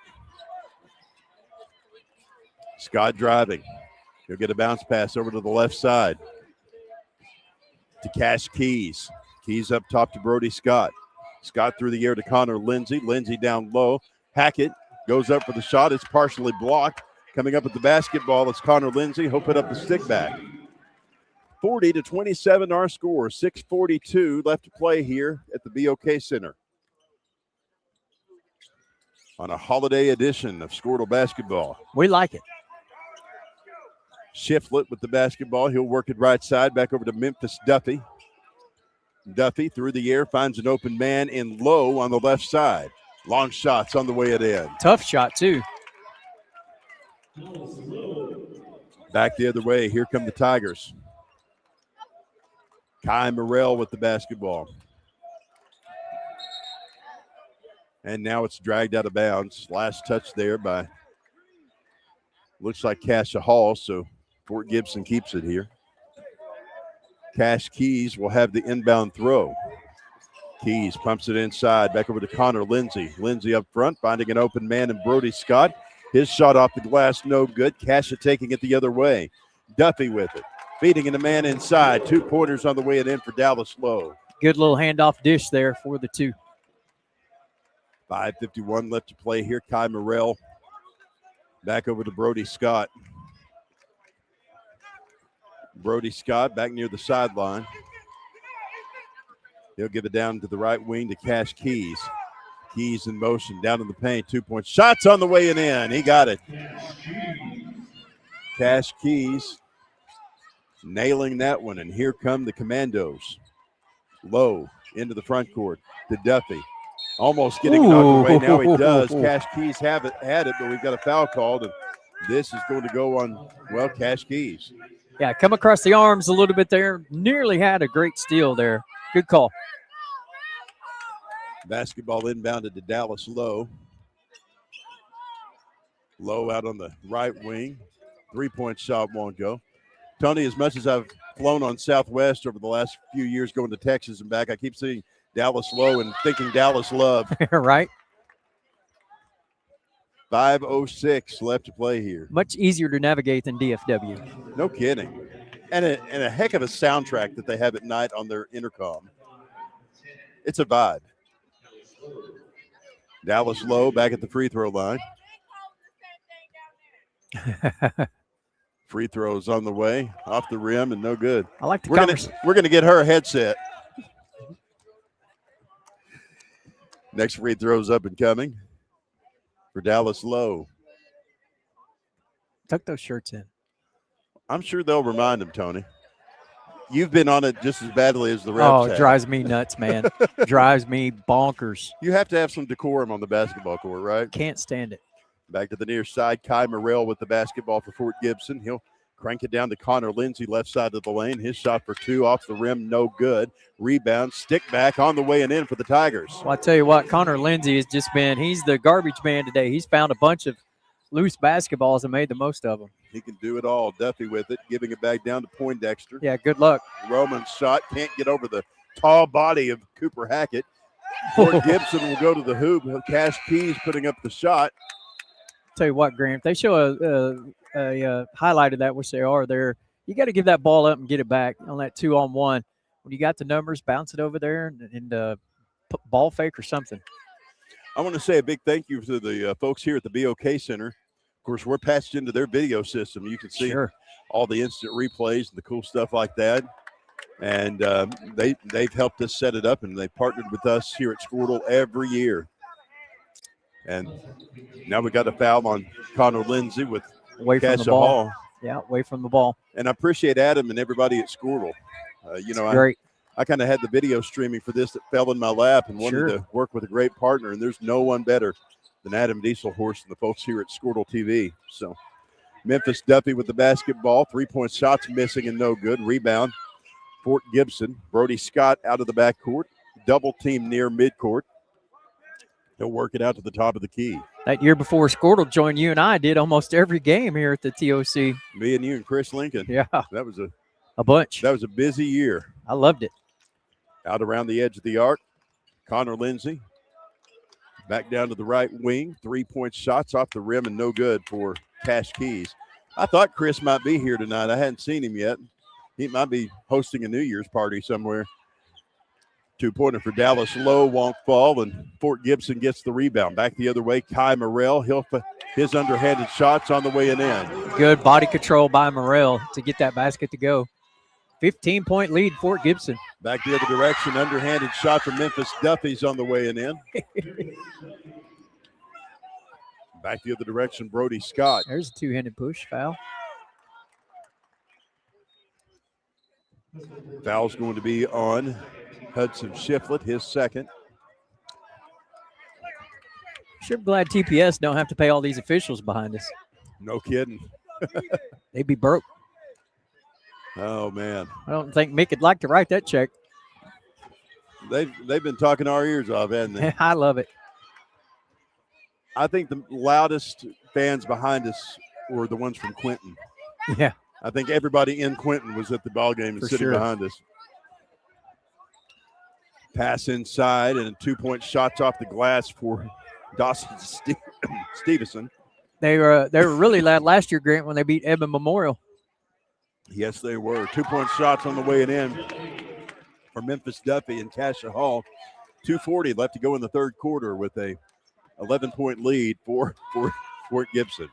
Scott driving. He'll get a bounce pass over to the left side to Cash Keys. Keys up top to Brody Scott. Scott through the air to Connor Lindsay. Lindsay down low. Hackett goes up for the shot. It's partially blocked. Coming up with the basketball, it's Connor Lindsay. He'll put up the stick back. 40-27 our score. 6:42 left to play here at the BOK Center on a holiday edition of Squirtle basketball. We like it. Shiflett with the basketball. He'll work it right side back over to Memphis Duffy. Duffy through the air finds an open man in low on the left side. Long shots on the way it in. Tough shot, too. Back the other way. Here come the Tigers. Kai Morrell with the basketball. And now it's dragged out of bounds. Last touch there by, looks like Cascia Hall, so Fort Gibson keeps it here. Cash Keys will have the inbound throw. Keys pumps it inside, back over to Connor Lindsay. Lindsay up front, finding an open man in Brody Scott. His shot off the glass, no good. Cascia taking it the other way. Duffy with it. Feeding in a man inside. 2 pointers on the way and in for Dallas Lowe. Good little handoff dish there for the two. 5:51 left to play here. Kai Morrell back over to Brody Scott. Brody Scott back near the sideline. He'll give it down to the right wing to Cash Keys. Keys in motion, down in the paint. 2-point shots on the way and in. He got it. Cash Keys nailing that one, and here come the Commandos. Low into the front court to Duffy. Almost getting knocked away. Now he does. Cash Keys had it, but we've got a foul called, and This is going to go on, well, Cash Keys. Yeah, come across the arms a little bit there. Nearly had a great steal there. Good call. Basketball inbounded to Dallas Lowe. Lowe out on the right wing. 3-point shot won't go. Tony, as much as I've flown on Southwest over the last few years going to Texas and back, I keep seeing Dallas Lowe and thinking Dallas Love. Right. 5:06 left to play here. Much easier to navigate than DFW. No kidding. And a heck of a soundtrack that they have at night on their intercom. It's a vibe. Dallas Lowe back at the free throw line. Free throws on the way, off the rim, and no good. I like the We're gonna get her a headset. Next free throw's up and coming for Dallas Lowe. Tuck those shirts in. I'm sure they'll remind him, Tony. You've been on it just as badly as the refs Oh, it have. drives me nuts, man. Drives me bonkers. You have to have some decorum on the basketball court, right? Can't stand it. Back to the near side, Kai Morrell with the basketball for Fort Gibson. He'll crank it down to Connor Lindsay, left side of the lane. His shot for two off the rim, no good. Rebound, stick back on the way and in for the Tigers. Well, I tell you what, Connor Lindsay has just been, he's the garbage man today. He's found a bunch of loose basketballs and made the most of them. He can do it all. Duffy with it, giving it back down to Poindexter. Yeah, good luck. Roman's shot can't get over the tall body of Cooper Hackett. Fort Gibson will go to the hoop. Cash Keys putting up the shot. Tell you what, Graham, if they show a highlight of that, which they are there, you got to give that ball up and get it back on that 2-on-1. When you got the numbers, bounce it over there and ball fake or something. I want to say a big thank you to the folks here at the BOK Center. Of course, we're patched into their video system. You can see all the instant replays and the cool stuff like that. And they've helped us set it up, and they've partnered with us here at Squirtle every year. And now we got a foul on Connor Lindsay with away from the Cascia ball. Hall. Yeah, away from the ball. And I appreciate Adam and everybody at Squirtle. Great. I kind of had the video streaming for this that fell in my lap and wanted to work with a great partner, and there's no one better than Adam Dieselhorst and the folks here at Squirtle TV. So Memphis Duffy with the basketball, 3-point shots missing and no good. Rebound, Fort Gibson. Brody Scott out of the backcourt, double team near midcourt. He'll work it out to the top of the key. That year before Squirtle joined, you and I did almost every game here at the TOC. Me and you and Chris Lincoln. Yeah. That was a bunch. That was a busy year. I loved it. Out around the edge of the arc, Connor Lindsay. Back down to the right wing. 3-point shots off the rim and no good for Cash Keys. I thought Chris might be here tonight. I hadn't seen him yet. He might be hosting a New Year's party somewhere. 2-pointer for Dallas Lowe won't fall, and Fort Gibson gets the rebound. Back the other way, Kai Morrell. His underhanded shots on the way and in. Good body control by Morrell to get that basket to go. 15-point lead, Fort Gibson. Back the other direction, underhanded shot from Memphis Duffy's on the way and in. Back the other direction, Brody Scott. There's a two-handed push foul. Foul's going to be on Hudson Shiflett, his second. Sure glad TPS don't have to pay all these officials behind us. No kidding. They'd be broke. Oh, man. I don't think Mick would like to write that check. They've been talking our ears off, haven't they? I love it. I think the loudest fans behind us were the ones from Quinton. Yeah. I think everybody in Quinton was at the ball game and sitting behind us. Pass inside and 2-point shots off the glass for Dawson Stevenson. They were really loud last year, Grant, when they beat Edmond Memorial. Yes, they were. 2-point shots on the way and in for Memphis Duffy and Cascia Hall. 2:40 left to go in the third quarter with a 11-point lead for Fort Gibson.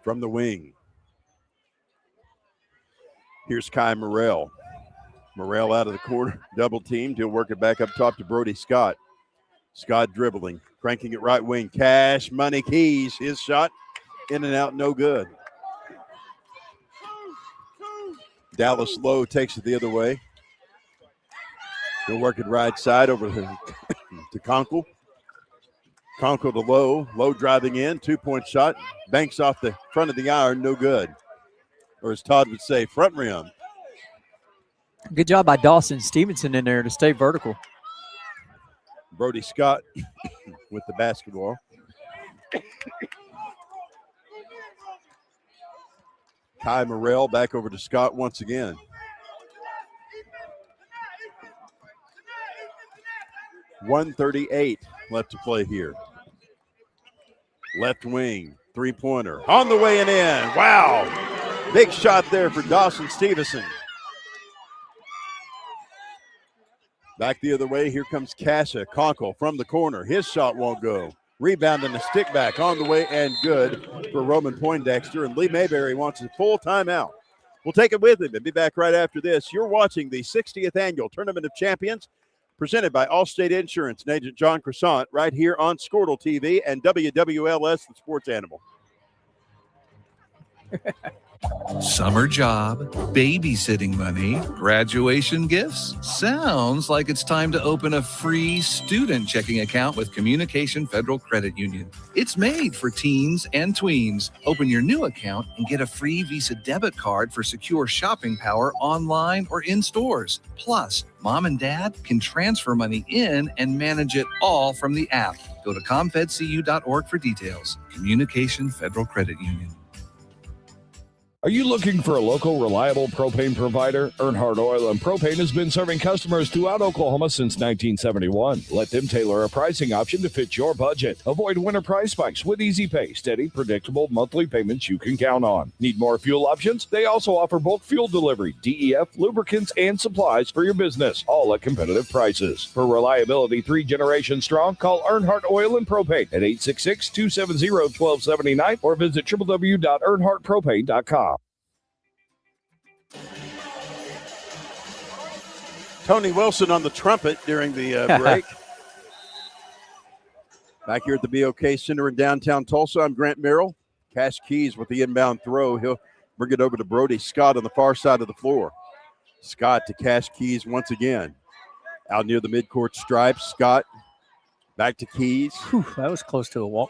From the wing, here's Kai Morrell. Morrell out of the corner, double teamed. He'll work it back up top to Brody Scott. Scott dribbling, cranking it right wing. Cash Money Keys, his shot in and out, no good. Dallas Lowe takes it the other way. He'll work it right side over to Conkle. Conkle to Low driving in, 2-point shot, banks off the front of the iron, no good. Or as Todd would say, front rim. Good job by Dawson Stevenson in there to stay vertical. Brody Scott with the basketball. Kai Morrell back over to Scott once again. .138 left to play here. Left wing, three-pointer. On the way and in. Wow. Big shot there for Dawson Stevenson. Back the other way, here comes Cascia. Conkle from the corner. His shot won't go. Rebound and a stick back on the way and good for Roman Poindexter. And Lee Mayberry wants a full timeout. We'll take it with him and be back right after this. You're watching the 60th Annual Tournament of Champions presented by Allstate Insurance and Agent John Croissant right here on Squirtle TV and WWLS, the sports animal. Summer job, babysitting money, graduation gifts. Sounds like it's time to open a free student checking account with Communication Federal Credit Union. It's made for teens and tweens. Open your new account and get a free Visa debit card for secure shopping power online or in stores. Plus, mom and dad can transfer money in and manage it all from the app. Go to comfedcu.org for details. Communication Federal Credit Union. Are you looking for a local, reliable propane provider? Earnhardt Oil and Propane has been serving customers throughout Oklahoma since 1971. Let them tailor a pricing option to fit your budget. Avoid winter price spikes with easy pay, steady, predictable monthly payments you can count on. Need more fuel options? They also offer bulk fuel delivery, DEF, lubricants, and supplies for your business, all at competitive prices. For reliability 3 generations strong, call Earnhardt Oil and Propane at 866-270-1279 or visit www.earnhardtpropane.com. Tony Wilson on the trumpet during the break. Back here at the BOK Center in downtown Tulsa, I'm Grant Merrill. Cash Keys with the inbound throw. He'll bring it over to Brody Scott on the far side of the floor. Scott to Cash Keys once again. Out near the midcourt stripes, Scott back to Keys. Whew, that was close to a walk.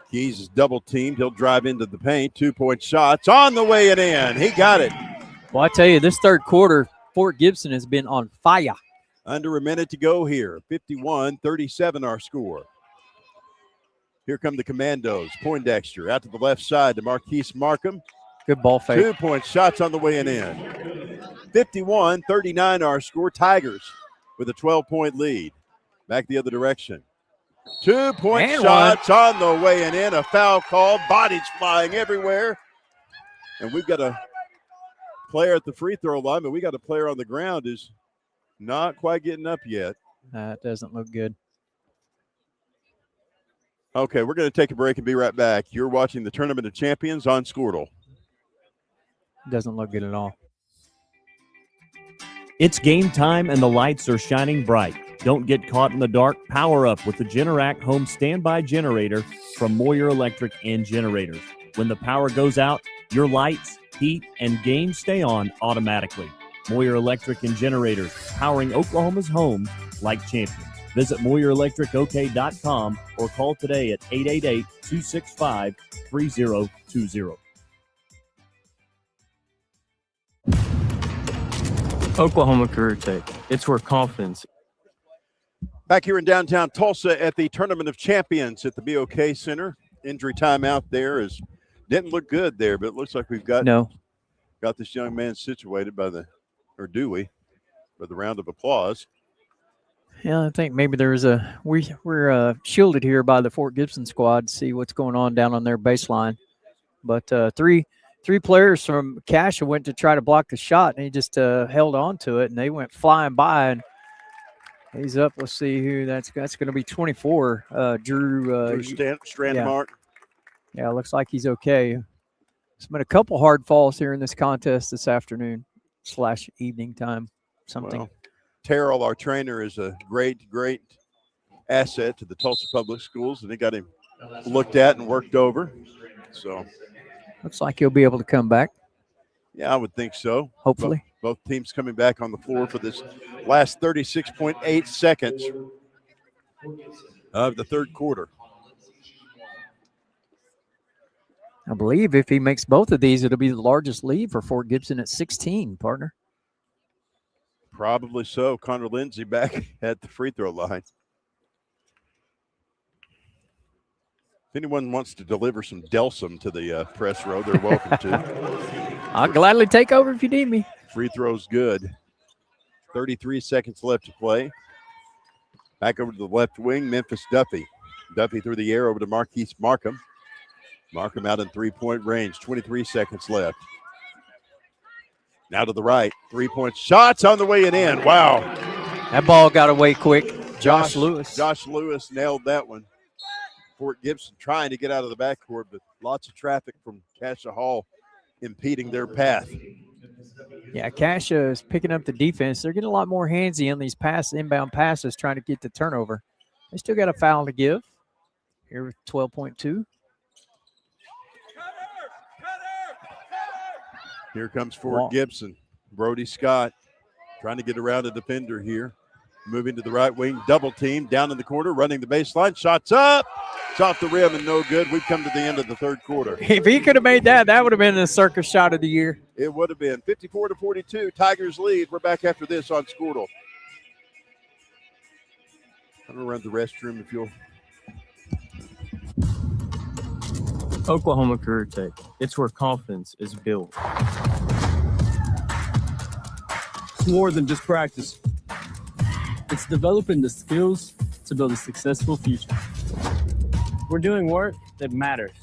Keys is double teamed. He'll drive into the paint. 2-point shots on the way and in. He got it. Well, I tell you, this third quarter, Fort Gibson has been on fire. Under a minute to go here. 51-37 our score. Here come the Commandos. Poindexter out to the left side to Marquise Markham. Good ball fake. 2-point shots on the way and in. 51-39 our score. Tigers with a 12-point lead. Back the other direction. 2-point And shots on the way and in. A foul called. Bodies flying everywhere. And we've got a player at the free throw line, but we got a player on the ground who's not quite getting up yet. That doesn't look good. Okay, we're going to take a break and be right back. You're watching the Tournament of Champions on Squirtle. Doesn't look good at all. It's game time and the lights are shining bright. Don't get caught in the dark. Power up with the Generac Home Standby Generator from Moyer Electric and Generators. When the power goes out, your lights, heat, and games stay on automatically. Moyer Electric and Generators, powering Oklahoma's homes like champions. Visit MoyerElectricOK.com or call today at 888-265-3020. Oklahoma Career Tech. It's where confidence. Back here in downtown Tulsa at the Tournament of Champions at the BOK Center. Injury timeout there didn't look good there, but it looks like we've got this young man situated by the round of applause. Yeah, I think maybe there's we're shielded here by the Fort Gibson squad to see what's going on down on their baseline. But three players from Cascia went to try to block the shot, and he just held on to it, and they went flying by. And he's up. Let's see who that's going to be 24. Drew Strandmark. Yeah, looks like he's okay. There's been a couple hard falls here in this contest this afternoon / evening time. Something. Well, Terrell, our trainer, is a great asset to the Tulsa Public Schools, and they got him looked at and worked over. So looks like he'll be able to come back. Yeah, I would think so. Hopefully. Both teams coming back on the floor for this last 36.8 seconds of the third quarter. I believe if he makes both of these, it'll be the largest lead for Fort Gibson at 16, partner. Probably so. Connor Lindsay back at the free throw line. If anyone wants to deliver some Delsum to the press row, they're welcome to. I'll gladly take over if you need me. Free throw's good. 33 seconds left to play. Back over to the left wing, Memphis Duffy. Duffy through the air over to Marquise Markham. Markham out in three-point range. 23 seconds left. Now to the right. 3-point shots on the way and in. Wow. That ball got away quick. Josh Lewis. Josh Lewis nailed that one. Fort Gibson trying to get out of the backcourt, but lots of traffic from Cascia Hall impeding their path. Yeah, Cascia is picking up the defense. They're getting a lot more handsy on these inbound passes, trying to get the turnover. They still got a foul to give. Here with 12.2. Here comes Fort Gibson. Brody Scott trying to get around a defender here. Moving to the right wing, double team, down in the corner, running the baseline. Shots up. It's off the rim and no good. We've come to the end of the third quarter. If he could have made that, that would have been the circus shot of the year. It would have been. 54-42, Tigers lead. We're back after this on Squirtle. I'm going to run the restroom if you'll. Oklahoma Career Tech. It's where confidence is built. It's more than just practice. It's developing the skills to build a successful future. We're doing work that matters.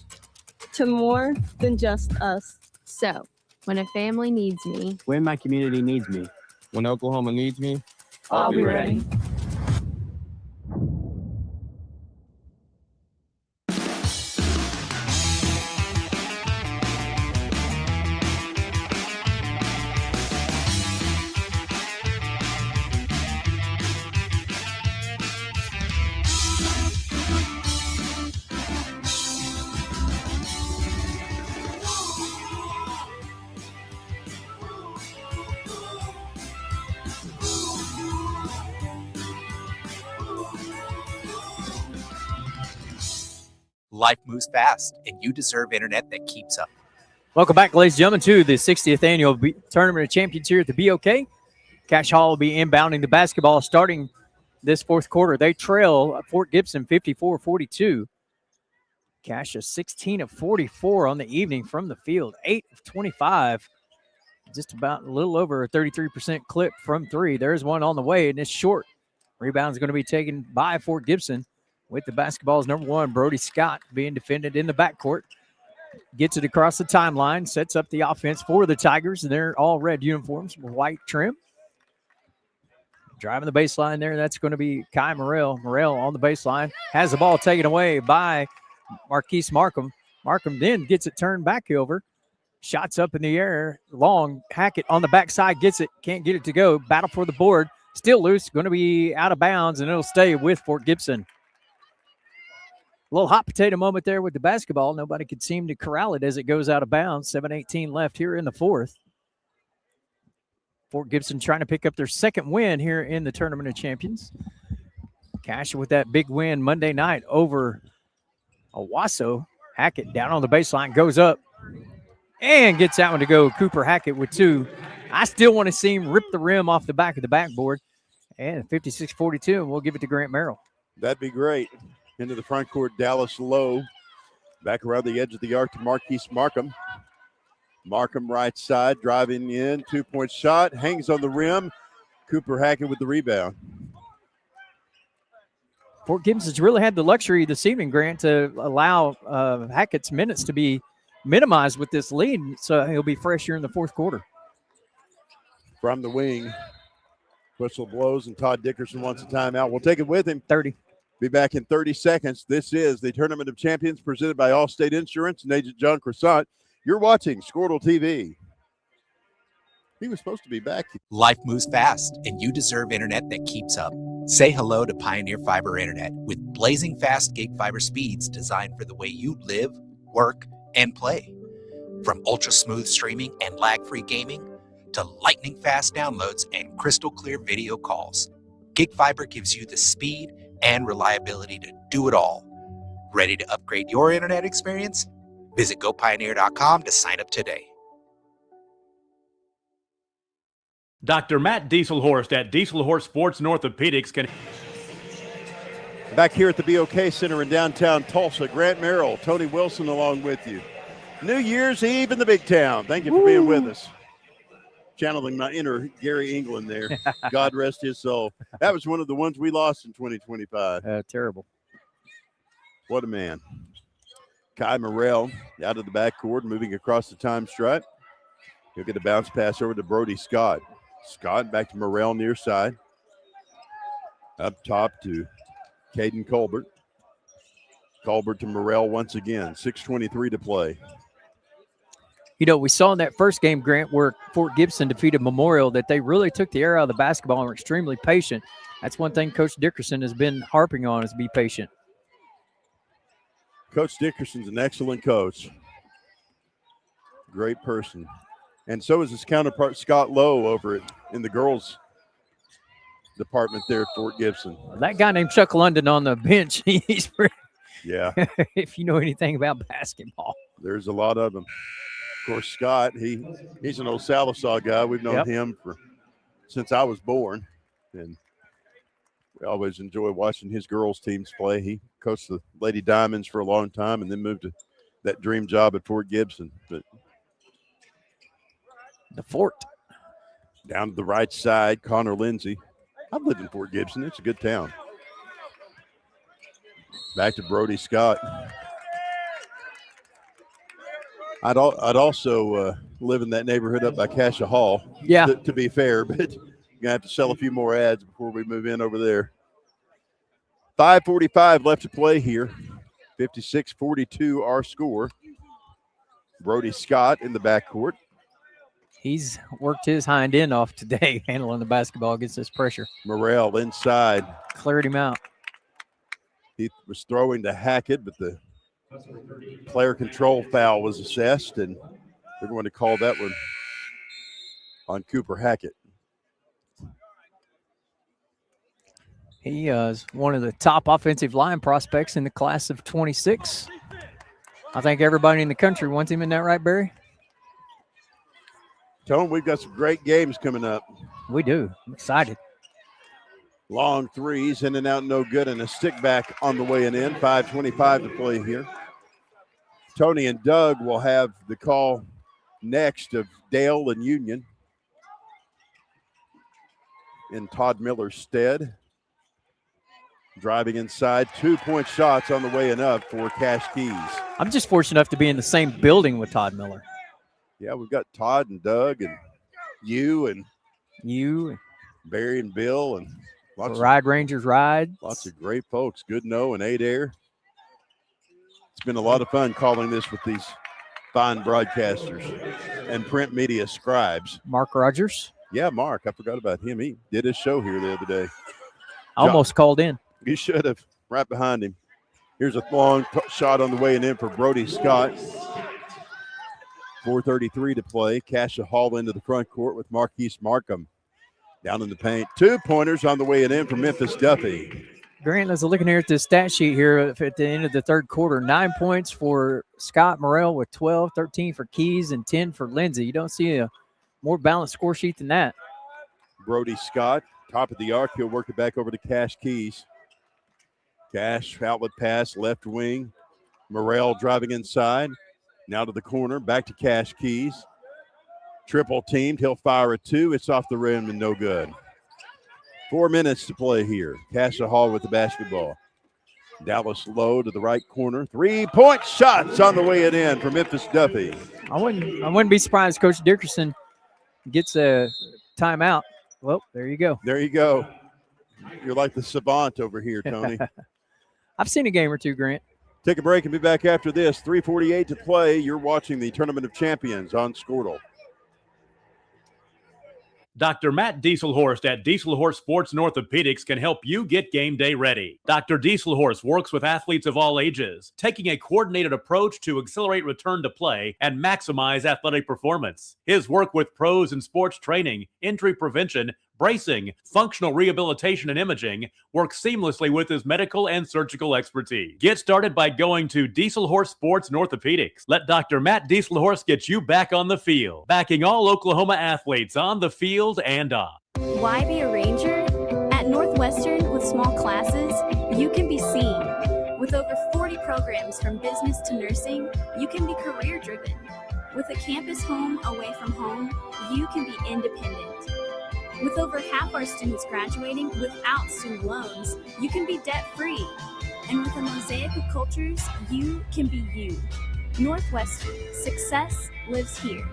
To more than just us. So, when a family needs me, When my community needs me. When Oklahoma needs me, I'll be ready. Life moves fast, and you deserve internet that keeps up. Welcome back, ladies and gentlemen, to the 60th Annual Tournament of Champions here at the BOK. Cash Hall will be inbounding the basketball starting this fourth quarter. They trail Fort Gibson 54-42. Cash is 16 of 44 on the evening from the field, 8 of 25. Just about a little over a 33% clip from three. There's one on the way, and it's short. Rebound is going to be taken by Fort Gibson. With the basketball's number one, Brody Scott, being defended in the backcourt. Gets it across the timeline, sets up the offense for the Tigers. They're all red uniforms with white trim. Driving the baseline there, that's going to be Kai Morrell. Morrell on the baseline, has the ball taken away by Marquise Markham. Markham then gets it turned back over. Shots up in the air, long. Hackett on the backside, gets it, can't get it to go. Battle for the board, still loose, going to be out of bounds, and it'll stay with Fort Gibson. A little hot potato moment there with the basketball. Nobody could seem to corral it as it goes out of bounds. 7:18 left here in the fourth. Fort Gibson trying to pick up their second win here in the Tournament of Champions. Cascia with that big win Monday night over Owasso. Hackett down on the baseline, goes up and gets that one to go. Cooper Hackett with two. I still want to see him rip the rim off the back of the backboard. And 56-42, and we'll give it to Grant Merrill. That'd be great. Into the front court, Dallas Lowe. Back around the edge of the arc to Marquise Markham. Markham right side, driving in, 2-point shot, hangs on the rim. Cooper Hackett with the rebound. Fort Gibson's really had the luxury this evening, Grant, to allow Hackett's minutes to be minimized with this lead, so he'll be fresh here in the fourth quarter. From the wing, whistle blows, and Todd Dickerson wants a timeout. We'll take it with him. 30. Be back in 30 seconds. This is the Tournament of Champions presented by Allstate Insurance and Agent John Croissant. You're watching Squirtle TV. He was supposed to be back. Life moves fast, and you deserve internet that keeps up. Say hello to Pioneer Fiber Internet with blazing fast gig fiber speeds designed for the way you live, work, and play. From ultra-smooth streaming and lag-free gaming to lightning-fast downloads and crystal-clear video calls, Gig Fiber gives you the speed and reliability to do it all. Ready to upgrade your internet experience? Visit gopioneer.com to sign up today. Dr. Matt Dieselhorst at Dieselhorst Sports and Orthopedics can. Back here at the BOK Center in downtown Tulsa, Grant Merrill, Tony Wilson along with you. New Year's Eve in the big town. Thank you for being with us. Channeling my inner Gary England there. God rest his soul. That was one of the ones we lost in 2025. Terrible. What a man. Kai Morrell out of the backcourt, moving across the time stripe. He'll get a bounce pass over to Brody Scott. Scott back to Morrell near side. Up top to Caden Colbert. Colbert to Morrell once again. 6:23 to play. You know, we saw in that first game, Grant, where Fort Gibson defeated Memorial, that they really took the air out of the basketball and were extremely patient. That's one thing Coach Dickerson has been harping on, is be patient. Coach Dickerson's an excellent coach. Great person. And so is his counterpart, Scott Lowe, over in the girls' department there at Fort Gibson. That guy named Chuck London on the bench, he's pretty, yeah. If you know anything about basketball. There's a lot of them. Of course, Scott, he's an old Sallisaw guy. We've known him since I was born. And we always enjoy watching his girls' teams play. He coached the Lady Diamonds for a long time and then moved to that dream job at Fort Gibson. But the Fort. Down to the right side, Connor Lindsay. I've lived in Fort Gibson. It's a good town. Back to Brody Scott. I'd also live in that neighborhood up by Cascia Hall. Yeah. To be fair, but you're going to have to sell a few more ads before we move in over there. 5:45 left to play here. 56-42 our score. Brody Scott in the backcourt. He's worked his hind end off today, handling the basketball against this pressure. Morrell inside. Cleared him out. He was throwing to Hackett, but the player control foul was assessed, and they're going to call that one on Cooper Hackett. He is one of the top offensive line prospects in the class of 26. I think everybody in the country wants him. In that right, Barry? Tone, we've got some great games coming up. We do. I'm excited. Long threes, in and out, no good, and a stick back on the way and in. 5:25 to play here. Tony and Doug will have the call next of Dale and Union in Todd Miller's stead. Driving inside, 2-point shots on the way and up for Cash Keys. I'm just fortunate enough to be in the same building with Todd Miller. Yeah, we've got Todd and Doug and you, Barry and Bill, and lots Ride Rangers ride. Lots of great folks. Good No and Adair. It's been a lot of fun calling this with these fine broadcasters and print media scribes. Mark Rogers. Yeah, Mark. I forgot about him. He did his show here the other day. Almost called in. You should have. Right behind him. Here's a long shot on the way and in for Brody Scott. 4:33 to play. Cascia Hall into the front court with Marquise Markham down in the paint. 2-pointers on the way and in for Memphis Duffy. Grant, as I'm looking here at the stat sheet here at the end of the third quarter, 9 points for Scott Morrell with 12, 13 for Keys, and 10 for Lindsay. You don't see a more balanced score sheet than that. Brody Scott, top of the arc. He'll work it back over to Cash Keys. Cash, outlet pass, left wing. Morrell driving inside. Now to the corner, back to Cash Keys. Triple teamed. He'll fire a 2. It's off the rim and no good. 4 minutes to play here. Cascia Hall with the basketball. Dallas Lowe to the right corner. 3-point shots on the way and in for Memphis Duffy. I wouldn't be surprised Coach Dickerson gets a timeout. Well, there you go. There you go. You're like the savant over here, Tony. I've seen a game or two, Grant. Take a break and be back after this. 3:48 to play. You're watching the Tournament of Champions on Squirtle. Dr. Matt Dieselhorst at Dieselhorst Sports and Orthopedics can help you get game day ready. Dr. Dieselhorst works with athletes of all ages, taking a coordinated approach to accelerate return to play and maximize athletic performance. His work with pros in sports training, injury prevention, bracing, functional rehabilitation, and imaging work seamlessly with his medical and surgical expertise. Get started by going to Dieselhorse Sports and Orthopedics. Let Dr. Matt Dieselhorse get you back on the field, backing all Oklahoma athletes on the field and off. Why be a ranger? At Northwestern, with small classes, you can be seen. With over 40 programs from business to nursing, you can be career-driven. With a campus home away from home, you can be independent. With over half our students graduating without student loans, you can be debt-free. And with a mosaic of cultures, you can be you. Northwestern, success lives here.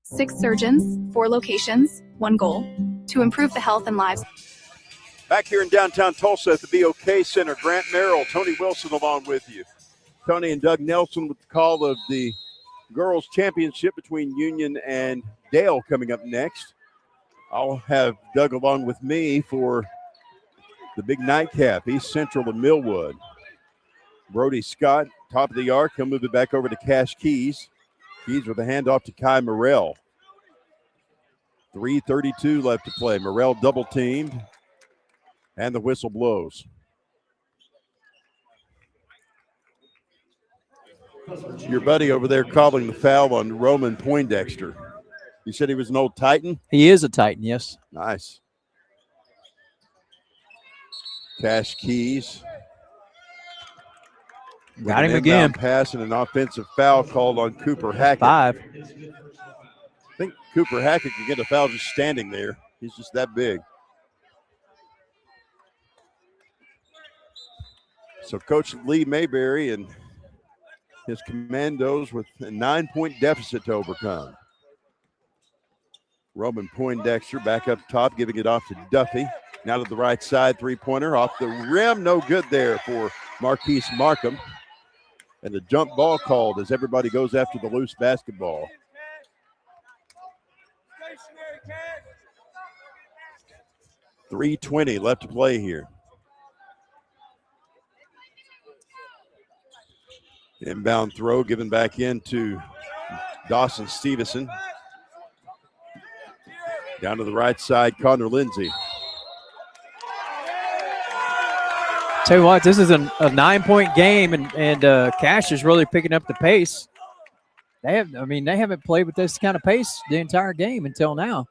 6 surgeons, 4 locations, 1 goal: to improve the health and lives. Back here in downtown Tulsa at the BOK Center, Grant Merrill, Tony Wilson along with you. Tony and Doug Nelson with the call of the girls' championship between Union and Dale coming up next. I'll have Doug along with me for the big nightcap, East Central and Millwood. Brody Scott, top of the arc. He'll move it back over to Cash Keys. Keys with a handoff to Kai Morrell. 3:32 left to play. Morrell double teamed, and the whistle blows. Your buddy over there calling the foul on Roman Poindexter. You said he was an old Titan? He is a Titan, yes. Nice. Cash Keys. Got him again. Pass and an offensive foul called on Cooper Hackett. 5. I think Cooper Hackett can get a foul just standing there. He's just that big. So Coach Lee Mayberry and his Commandos with a 9-point deficit to overcome. Roman Poindexter back up top, giving it off to Duffy. Now to the right side, three-pointer off the rim. No good there for Marquise Markham. And the jump ball called as everybody goes after the loose basketball. .320 left to play here. Inbound throw given back in to Dawson Stevenson. Down to the right side, Connor Lindsay. Tell you what, this is a 9-point game, and Cash is really picking up the pace. They haven't played with this kind of pace the entire game until now.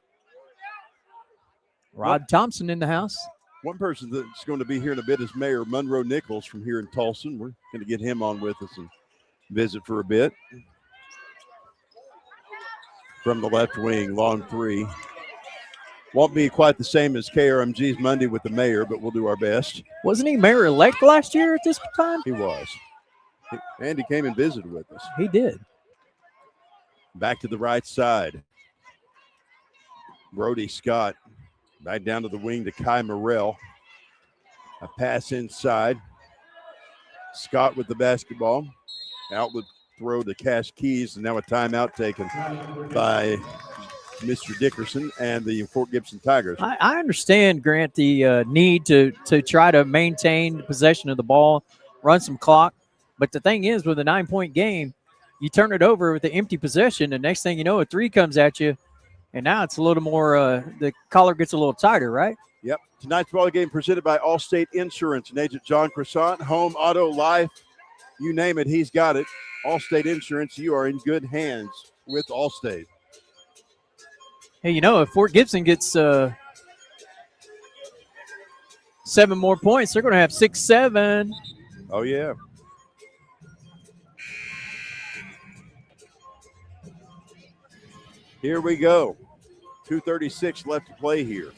Rod Thompson in the house. One person that's going to be here in a bit is Mayor Monroe Nichols from here in Tulsa. We're going to get him on with us and visit for a bit. From the left wing, long three. Won't be quite the same as KRMG's Monday with the mayor, but we'll do our best. Wasn't he mayor-elect last year at this time? He was. And he came and visited with us. He did. Back to the right side. Brody Scott back down to the wing to Kai Morrell. A pass inside. Scott with the basketball. Outlet throw to Cash Keys, and now a timeout taken by Mr. Dickerson and the Fort Gibson Tigers. I understand, Grant, the need to try to maintain the possession of the ball, run some clock. But the thing is, with a 9-point game, you turn it over with an empty possession, and next thing you know, a three comes at you, and now it's a little more, the collar gets a little tighter, right? Yep. Tonight's ball game presented by Allstate Insurance and Agent John Croissant. Home, auto, life, you name it, he's got it. Allstate Insurance, you are in good hands with Allstate. Hey, you know, if Fort Gibson gets 7 more points, they're going to have 6-7. Oh, yeah. Here we go. 2:36 left to play here.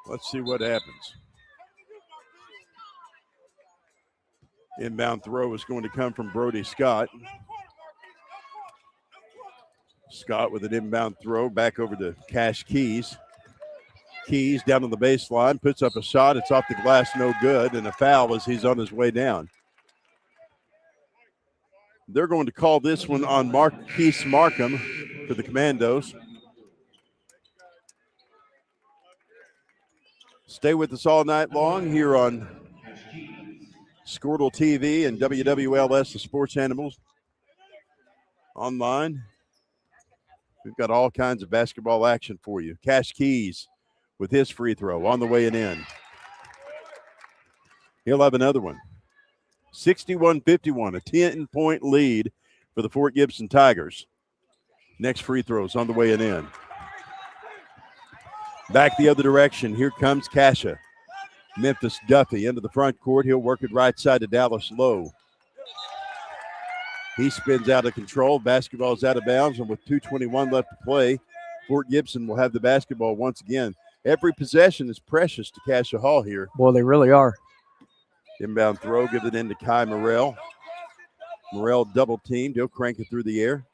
Let's see what happens. Inbound throw is going to come from Brody Scott. Scott with an inbound throw back over to Cash Keys. Keys down on the baseline, puts up a shot. It's off the glass, no good, and a foul as he's on his way down. They're going to call this one on Marquise Markham for the Commandos. Stay with us all night long here on Squirtle TV and WWLS, the Sports Animals. online. We've got all kinds of basketball action for you. Cash Keys with his free throw on the way and in. He'll have another one. 61-51, a 10-point lead for the Fort Gibson Tigers. Next free throw's on the way and in. Back the other direction. Here comes Cascia. Memphis Duffy into the front court. He'll work it right side to Dallas Lowe. He spins out of control. Basketball's out of bounds, and with 2:21 left to play, Fort Gibson will have the basketball once again. Every possession is precious to Cascia Hall here. Boy, they really are. Inbound throw, give it in to Kai Morrell. Morrell double teamed. He'll crank it through the air.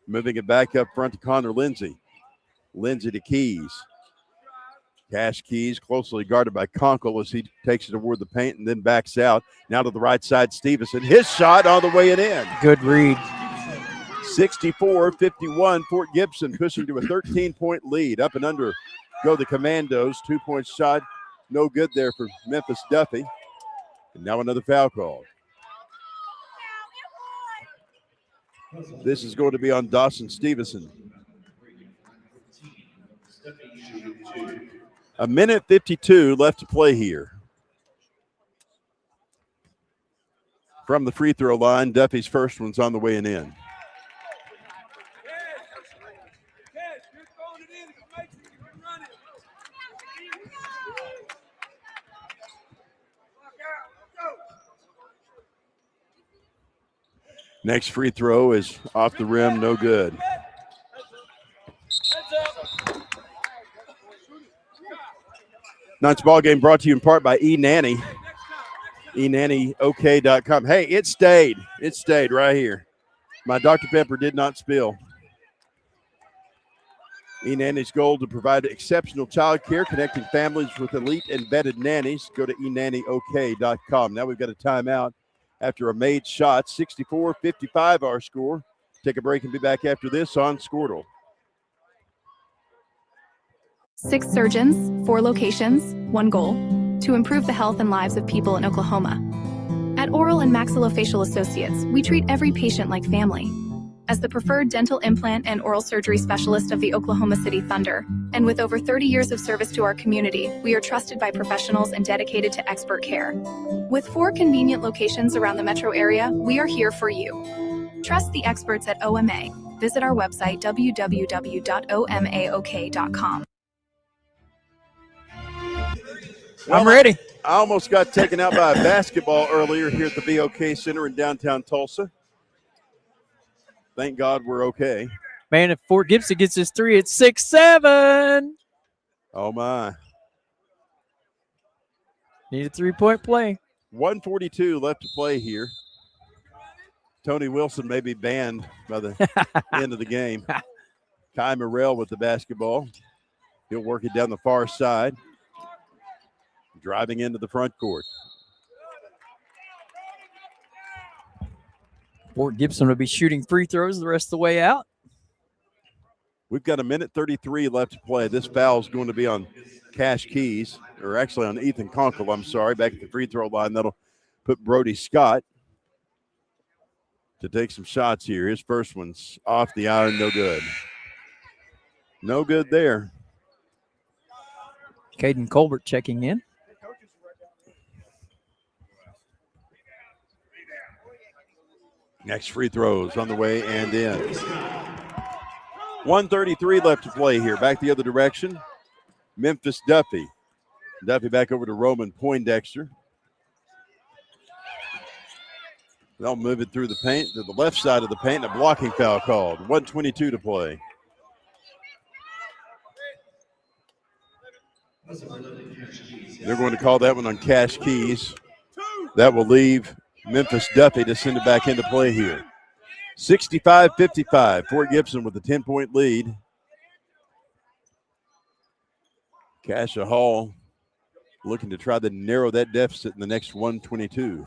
Moving it back up front to Connor Lindsay. Lindsay to Keys. Cash Keys closely guarded by Conkle as he takes it toward the paint and then backs out. Now to the right side, Stevenson. His shot on the way and in. Good read. 64-51, Fort Gibson pushing to a 13-point lead. Up and under go the Commandos. 2-point shot, no good there for Memphis Duffy. And now another foul call. This is going to be on Dawson Stevenson. 1:52 left to play here. From the free throw line, Duffy's first one's on the way and in. Next free throw is off the rim, no good. Tonight's ball game brought to you in part by eNanny. eNannyOK.com. Hey, it stayed. It stayed right here. My Dr. Pepper did not spill. eNanny's goal to provide exceptional child care, connecting families with elite and vetted nannies. Go to eNannyOK.com. Now we've got a timeout after a made shot. 64-55 our score. Take a break and be back after this on Squirtle. 6 surgeons, 4 locations, 1 goal: to improve the health and lives of people in Oklahoma. At Oral and Maxillofacial Associates, we treat every patient like family. As the preferred dental implant and oral surgery specialist of the Oklahoma City Thunder, and with over 30 years of service to our community, we are trusted by professionals and dedicated to expert care. With 4 convenient locations around the metro area, we are here for you. Trust the experts at OMA. Visit our website, www.omaok.com. Well, I'm ready. I almost got taken out by a basketball earlier here at the BOK Center in downtown Tulsa. Thank God we're okay. Man, if Fort Gibson gets his 3, it's 6-7. Oh, my. Need a 3-point play. 1:42 left to play here. Tony Wilson may be banned by the end of the game. Kai Morrell with the basketball. He'll work it down the far side. Driving into the front court. Fort Gibson will be shooting free throws the rest of the way out. We've got 1:33 left to play. This foul is going to be on Cash Keys, or actually on Ethan Conkle, I'm sorry, back at the free throw line. That'll put Brody Scott to take some shots here. His first one's off the iron, no good. No good there. Caden Colbert checking in. Next free throws on the way and in. 1:33 left to play here. Back the other direction. Memphis Duffy. Duffy back over to Roman Poindexter. They'll move it through the paint to the left side of the paint. A blocking foul called. 1:22 to play. They're going to call that one on Cash Keys. That will leave Memphis Duffy to send it back into play here. 65-55. Fort Gibson with a 10-point lead. Cascia Hall looking to try to narrow that deficit in the next 1:22.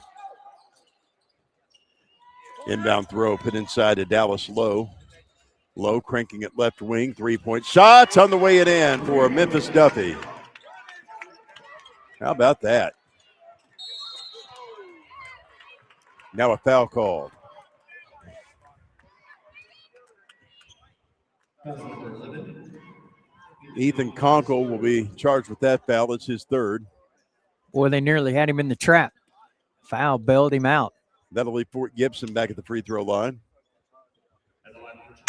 Inbound throw put inside to Dallas Lowe. Lowe cranking it left wing. 3-point shots on the way and in for Memphis Duffy. How about that? Now a foul called. Ethan Conkle will be charged with that foul. It's his third. Boy, they nearly had him in the trap. Foul bailed him out. That'll leave Fort Gibson back at the free throw line.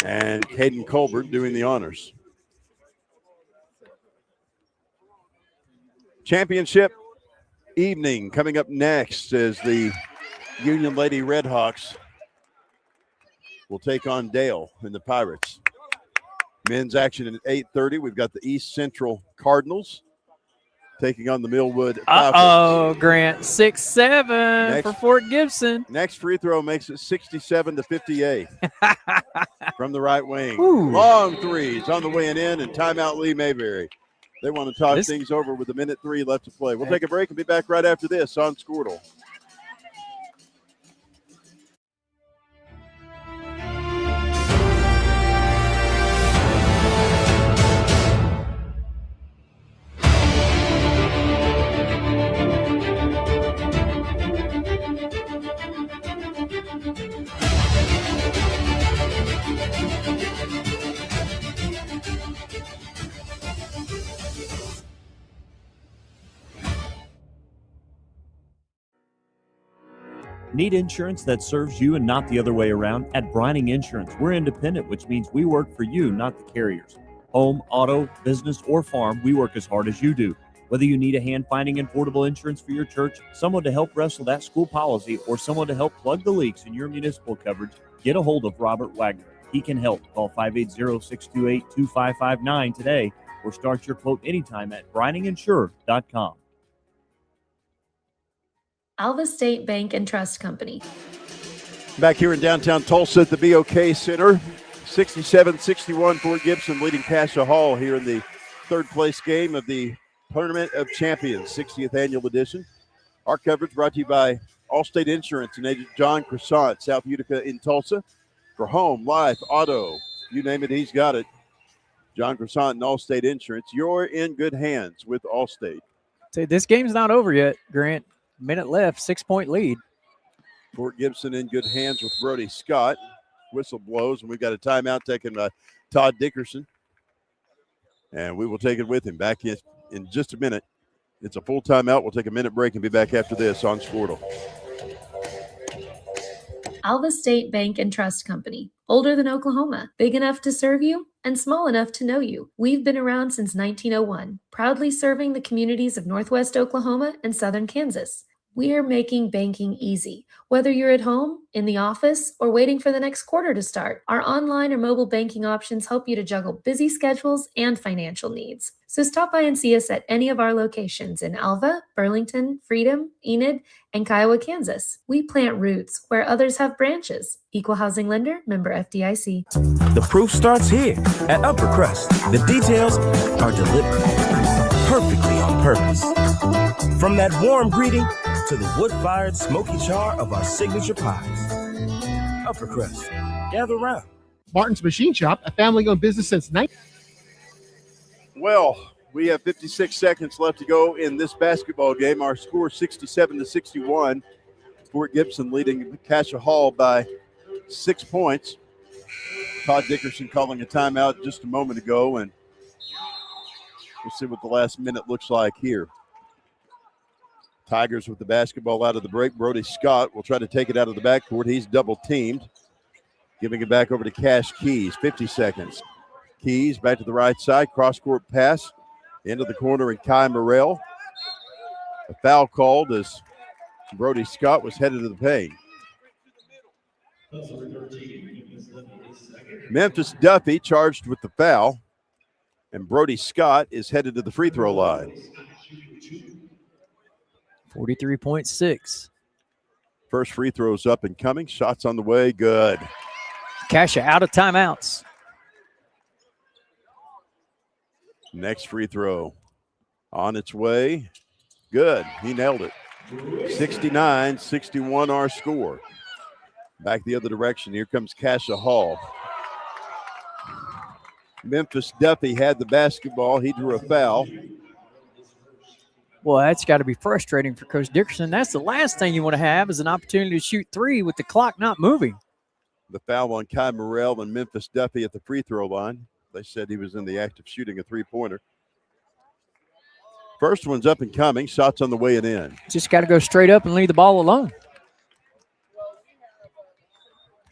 And Caden Colbert doing the honors. Championship evening coming up next as the Union Lady Redhawks will take on Dale and the Pirates. Men's action at 8:30. We've got the East Central Cardinals taking on the Millwood Falcons. Uh-oh, Grant. 6-7 for Fort Gibson. Next free throw makes it 67-58 from the right wing. Ooh. Long threes on the way in, and timeout Lee Mayberry. They want to talk things over with 1:03 left to play. We'll take a break and be back right after this on Squirtle. Need insurance that serves you and not the other way around? At Brining Insurance, we're independent, which means we work for you, not the carriers. Home, auto, business, or farm, we work as hard as you do. Whether you need a hand finding and portable insurance for your church, someone to help wrestle that school policy, or someone to help plug the leaks in your municipal coverage, get a hold of Robert Wagner. He can help. Call 580-628-2559 today or start your quote anytime at brininginsure.com. Alva State Bank and Trust Company. Back here in downtown Tulsa at the BOK Center, 67-61 Fort Gibson leading Cascia Hall here in the third place game of the Tournament of Champions, 60th annual edition. Our coverage brought to you by Allstate Insurance and Agent John Croissant, South Utica in Tulsa. For home, life, auto, you name it, he's got it. John Croissant and Allstate Insurance. You're in good hands with Allstate. See, this game's not over yet, Grant. Minute left, 6-point lead. Fort Gibson in good hands with Brody Scott. Whistle blows, and we've got a timeout taken by Todd Dickerson. And we will take it with him back in just a minute. It's a full timeout. We'll take a minute break and be back after this on Squirtle. Alva State Bank and Trust Company. Older than Oklahoma, big enough to serve you and small enough to know you. We've been around since 1901, proudly serving the communities of Northwest Oklahoma and Southern Kansas. We are making banking easy. Whether you're at home, in the office, or waiting for the next quarter to start, our online or mobile banking options help you to juggle busy schedules and financial needs. So stop by and see us at any of our locations in Alva, Burlington, Freedom, Enid, and Kiowa, Kansas. We plant roots where others have branches. Equal Housing Lender, member FDIC. The proof starts here at Upper Crust. The details are deliberate, perfectly on purpose. From that warm greeting to the wood-fired smoky char of our signature pies. Upper Crust, gather around. Martin's Machine Shop, a family-owned business since 19. Well, we have 56 seconds left to go in this basketball game. Our score 67-61. Fort Gibson leading Cascia Hall by 6 points. Todd Dickerson calling a timeout just a moment ago, and we'll see what the last minute looks like here. Tigers with the basketball out of the break. Brody Scott will try to take it out of the backcourt. He's double teamed. Giving it back over to Cash Keys. 50 seconds. Keys back to the right side. Cross-court pass. Into the corner, and Kai Morrell. A foul called as Brody Scott was headed to the paint. Memphis Duffy charged with the foul, and Brody Scott is headed to the free throw line. 43.6. First free throws up and coming. Shots on the way. Good. Cascia out of timeouts. Next free throw on its way. Good. He nailed it. 69-61 our score. Back the other direction. Here comes Cascia Hall. Memphis Duffy had the basketball. He drew a foul. Well, that's got to be frustrating for Coach Dickerson. That's the last thing you want to have is an opportunity to shoot three with the clock not moving. The foul on Kai Morrell and Memphis Duffy at the free throw line. They said he was in the act of shooting a three-pointer. First one's up and coming. Shots on the way and in. Just got to go straight up and leave the ball alone.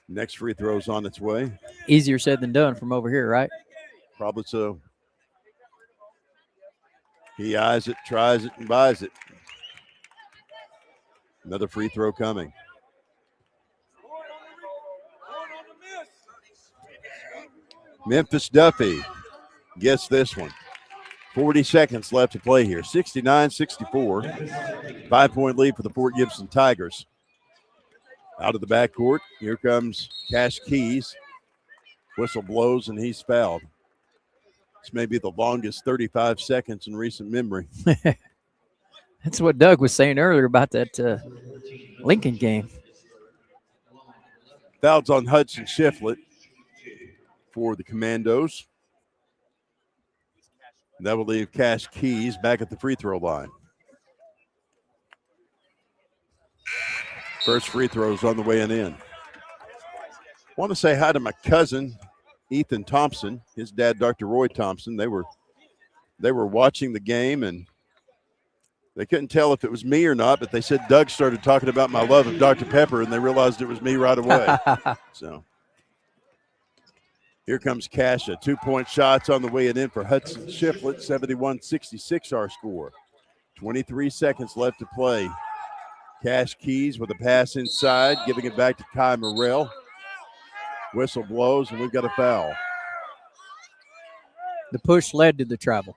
Next free throw's on its way. Easier said than done from over here, right? Probably so. He eyes it, tries it, and buys it. Another free throw coming. Memphis Duffy gets this one. 40 seconds left to play here. 69-64. 5-point lead for the Fort Gibson Tigers. Out of the backcourt, here comes Cash Keys. Whistle blows, and he's fouled. This may be the longest 35 seconds in recent memory. That's what Doug was saying earlier about that Lincoln game. Fouls on Hudson Shiflett for the Commandos. That will leave Cash Keys back at the free throw line. First free throw is on the way and in. Want to say hi to my cousin, Ethan Thompson. His dad, Dr. Roy Thompson. They were watching the game, and they couldn't tell if it was me or not, but they said Doug started talking about my love of Dr. Pepper, and they realized it was me right away. So here comes Cascia. 2-point shots on the way and in for Hudson Shiflett. 71-66 our score. 23 seconds left to play. Cash Keys with a pass inside, giving it back to Kai Morrell. Whistle blows, and we've got a foul. The push led to the travel.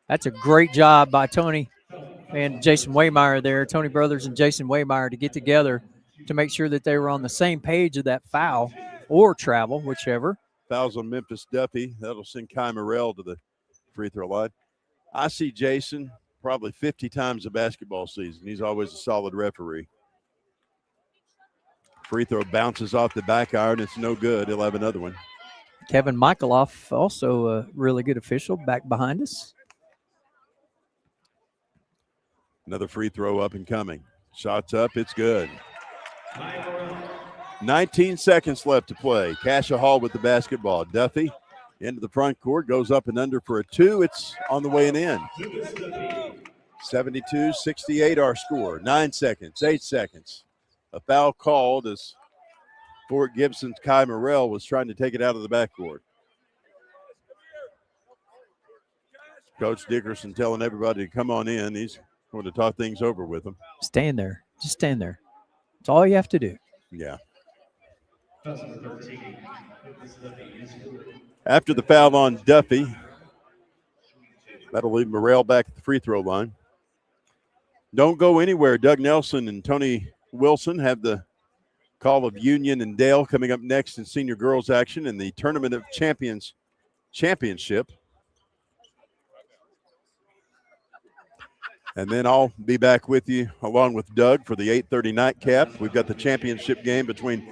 That's a great job by Tony and Jason Waymeyer there, Tony Brothers and Jason Waymeyer, to get together to make sure that they were on the same page of that foul or travel, whichever. Fouls on Memphis Duffy. That'll send Kai Morrell to the free throw line. I see Jason probably 50 times a basketball season. He's always a solid referee. Free throw bounces off the back iron. It's no good. He'll have another one. Kevin Michaeloff, also a really good official, back behind us. Another free throw up and coming. Shots up. It's good. 19 seconds left to play. Cascia Hall with the basketball. Duffy into the front court, goes up and under for a two. It's on the way and in. 72-68 our score. 9 seconds, 8 seconds. A foul called as Fort Gibson's Kai Morrell was trying to take it out of the backcourt. Coach Dickerson telling everybody to come on in. He's going to talk things over with them. Stand there. Just stand there. That's all you have to do. Yeah. After the foul on Duffy, that'll leave Morrell back at the free throw line. Don't go anywhere. Doug Nelson and Tony Wilson have the call of Union and Dale coming up next in senior girls action in the Tournament of Champions Championship. And then I'll be back with you along with Doug for the 8:30 nightcap. We've got the championship game between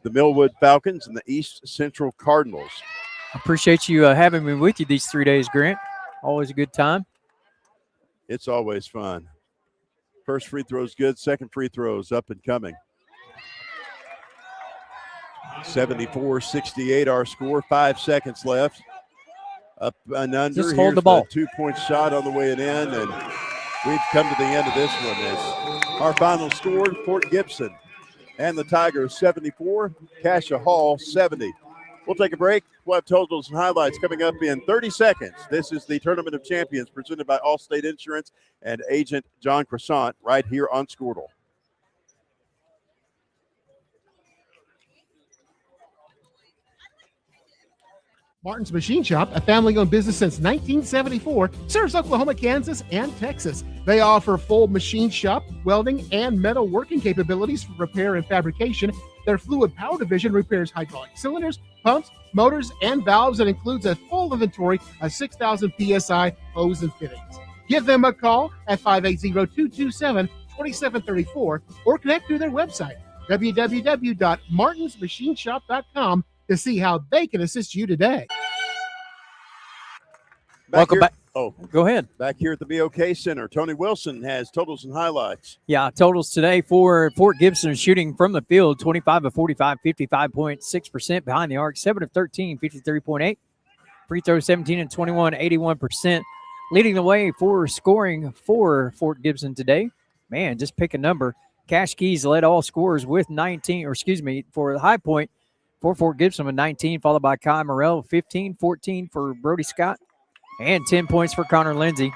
the Millwood Falcons and the East Central Cardinals. I appreciate you having me with you these 3 days, Grant. Always a good time. It's always fun. First free throw is good. Second free throw is up and coming. 74-68 our score. 5 seconds left. Up and under. Just hold the ball. 2-point shot on the way and in, and we've come to the end of this one. As our final score, Fort Gibson and the Tigers 74, Cascia Hall 70. We'll take a break. We'll have totals and highlights coming up in 30 seconds. This is the Tournament of Champions presented by Allstate Insurance and agent John Croissant right here on Squirtle. Martin's Machine Shop, a family-owned business since 1974, serves Oklahoma, Kansas, and Texas. They offer full machine shop, welding, and metal working capabilities for repair and fabrication. Their fluid power division repairs hydraulic cylinders, pumps, motors, and valves, and includes a full inventory of 6,000 PSI hose and fittings. Give them a call at 580-227-2734 or connect through their website, www.martinsmachineshop.com, to see how they can assist you today. Welcome back. Oh, go ahead. Back here at the BOK Center, Tony Wilson has totals and highlights. Yeah, totals today for Fort Gibson shooting from the field 25 of 45, 55.6% behind the arc, 7 of 13, 53.8. Free throws 17 and 21, 81%. Leading the way for scoring for Fort Gibson today. Man, just pick a number. Cash Keys led all scorers with 19, for the high point for Fort Gibson with 19, followed by Kai Morrell, 15, 14 for Brody Scott, and 10 points for Connor Lindsay.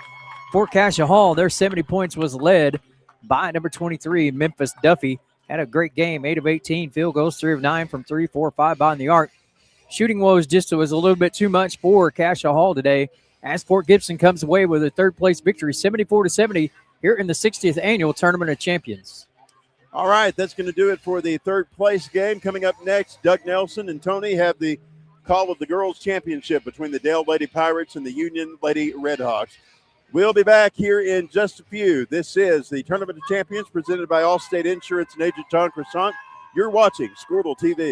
For Cascia Hall, their 70 points was led by number 23, Memphis Duffy. Had a great game, 8 of 18 field goals, 3 of 9 from 3, 4 of 5 behind the arc. Shooting was a little bit too much for Cascia Hall today, as Fort Gibson comes away with a third-place victory, 74-70, here in the 60th Annual Tournament of Champions. All right, that's going to do it for the third-place game. Coming up next, Doug Nelson and Tony have the call of the girls' championship between the Dale Lady Pirates and the Union Lady Redhawks. We'll be back here in just a few. This is the Tournament of Champions presented by Allstate Insurance and Agent John Croissant. You're watching Squirtle TV.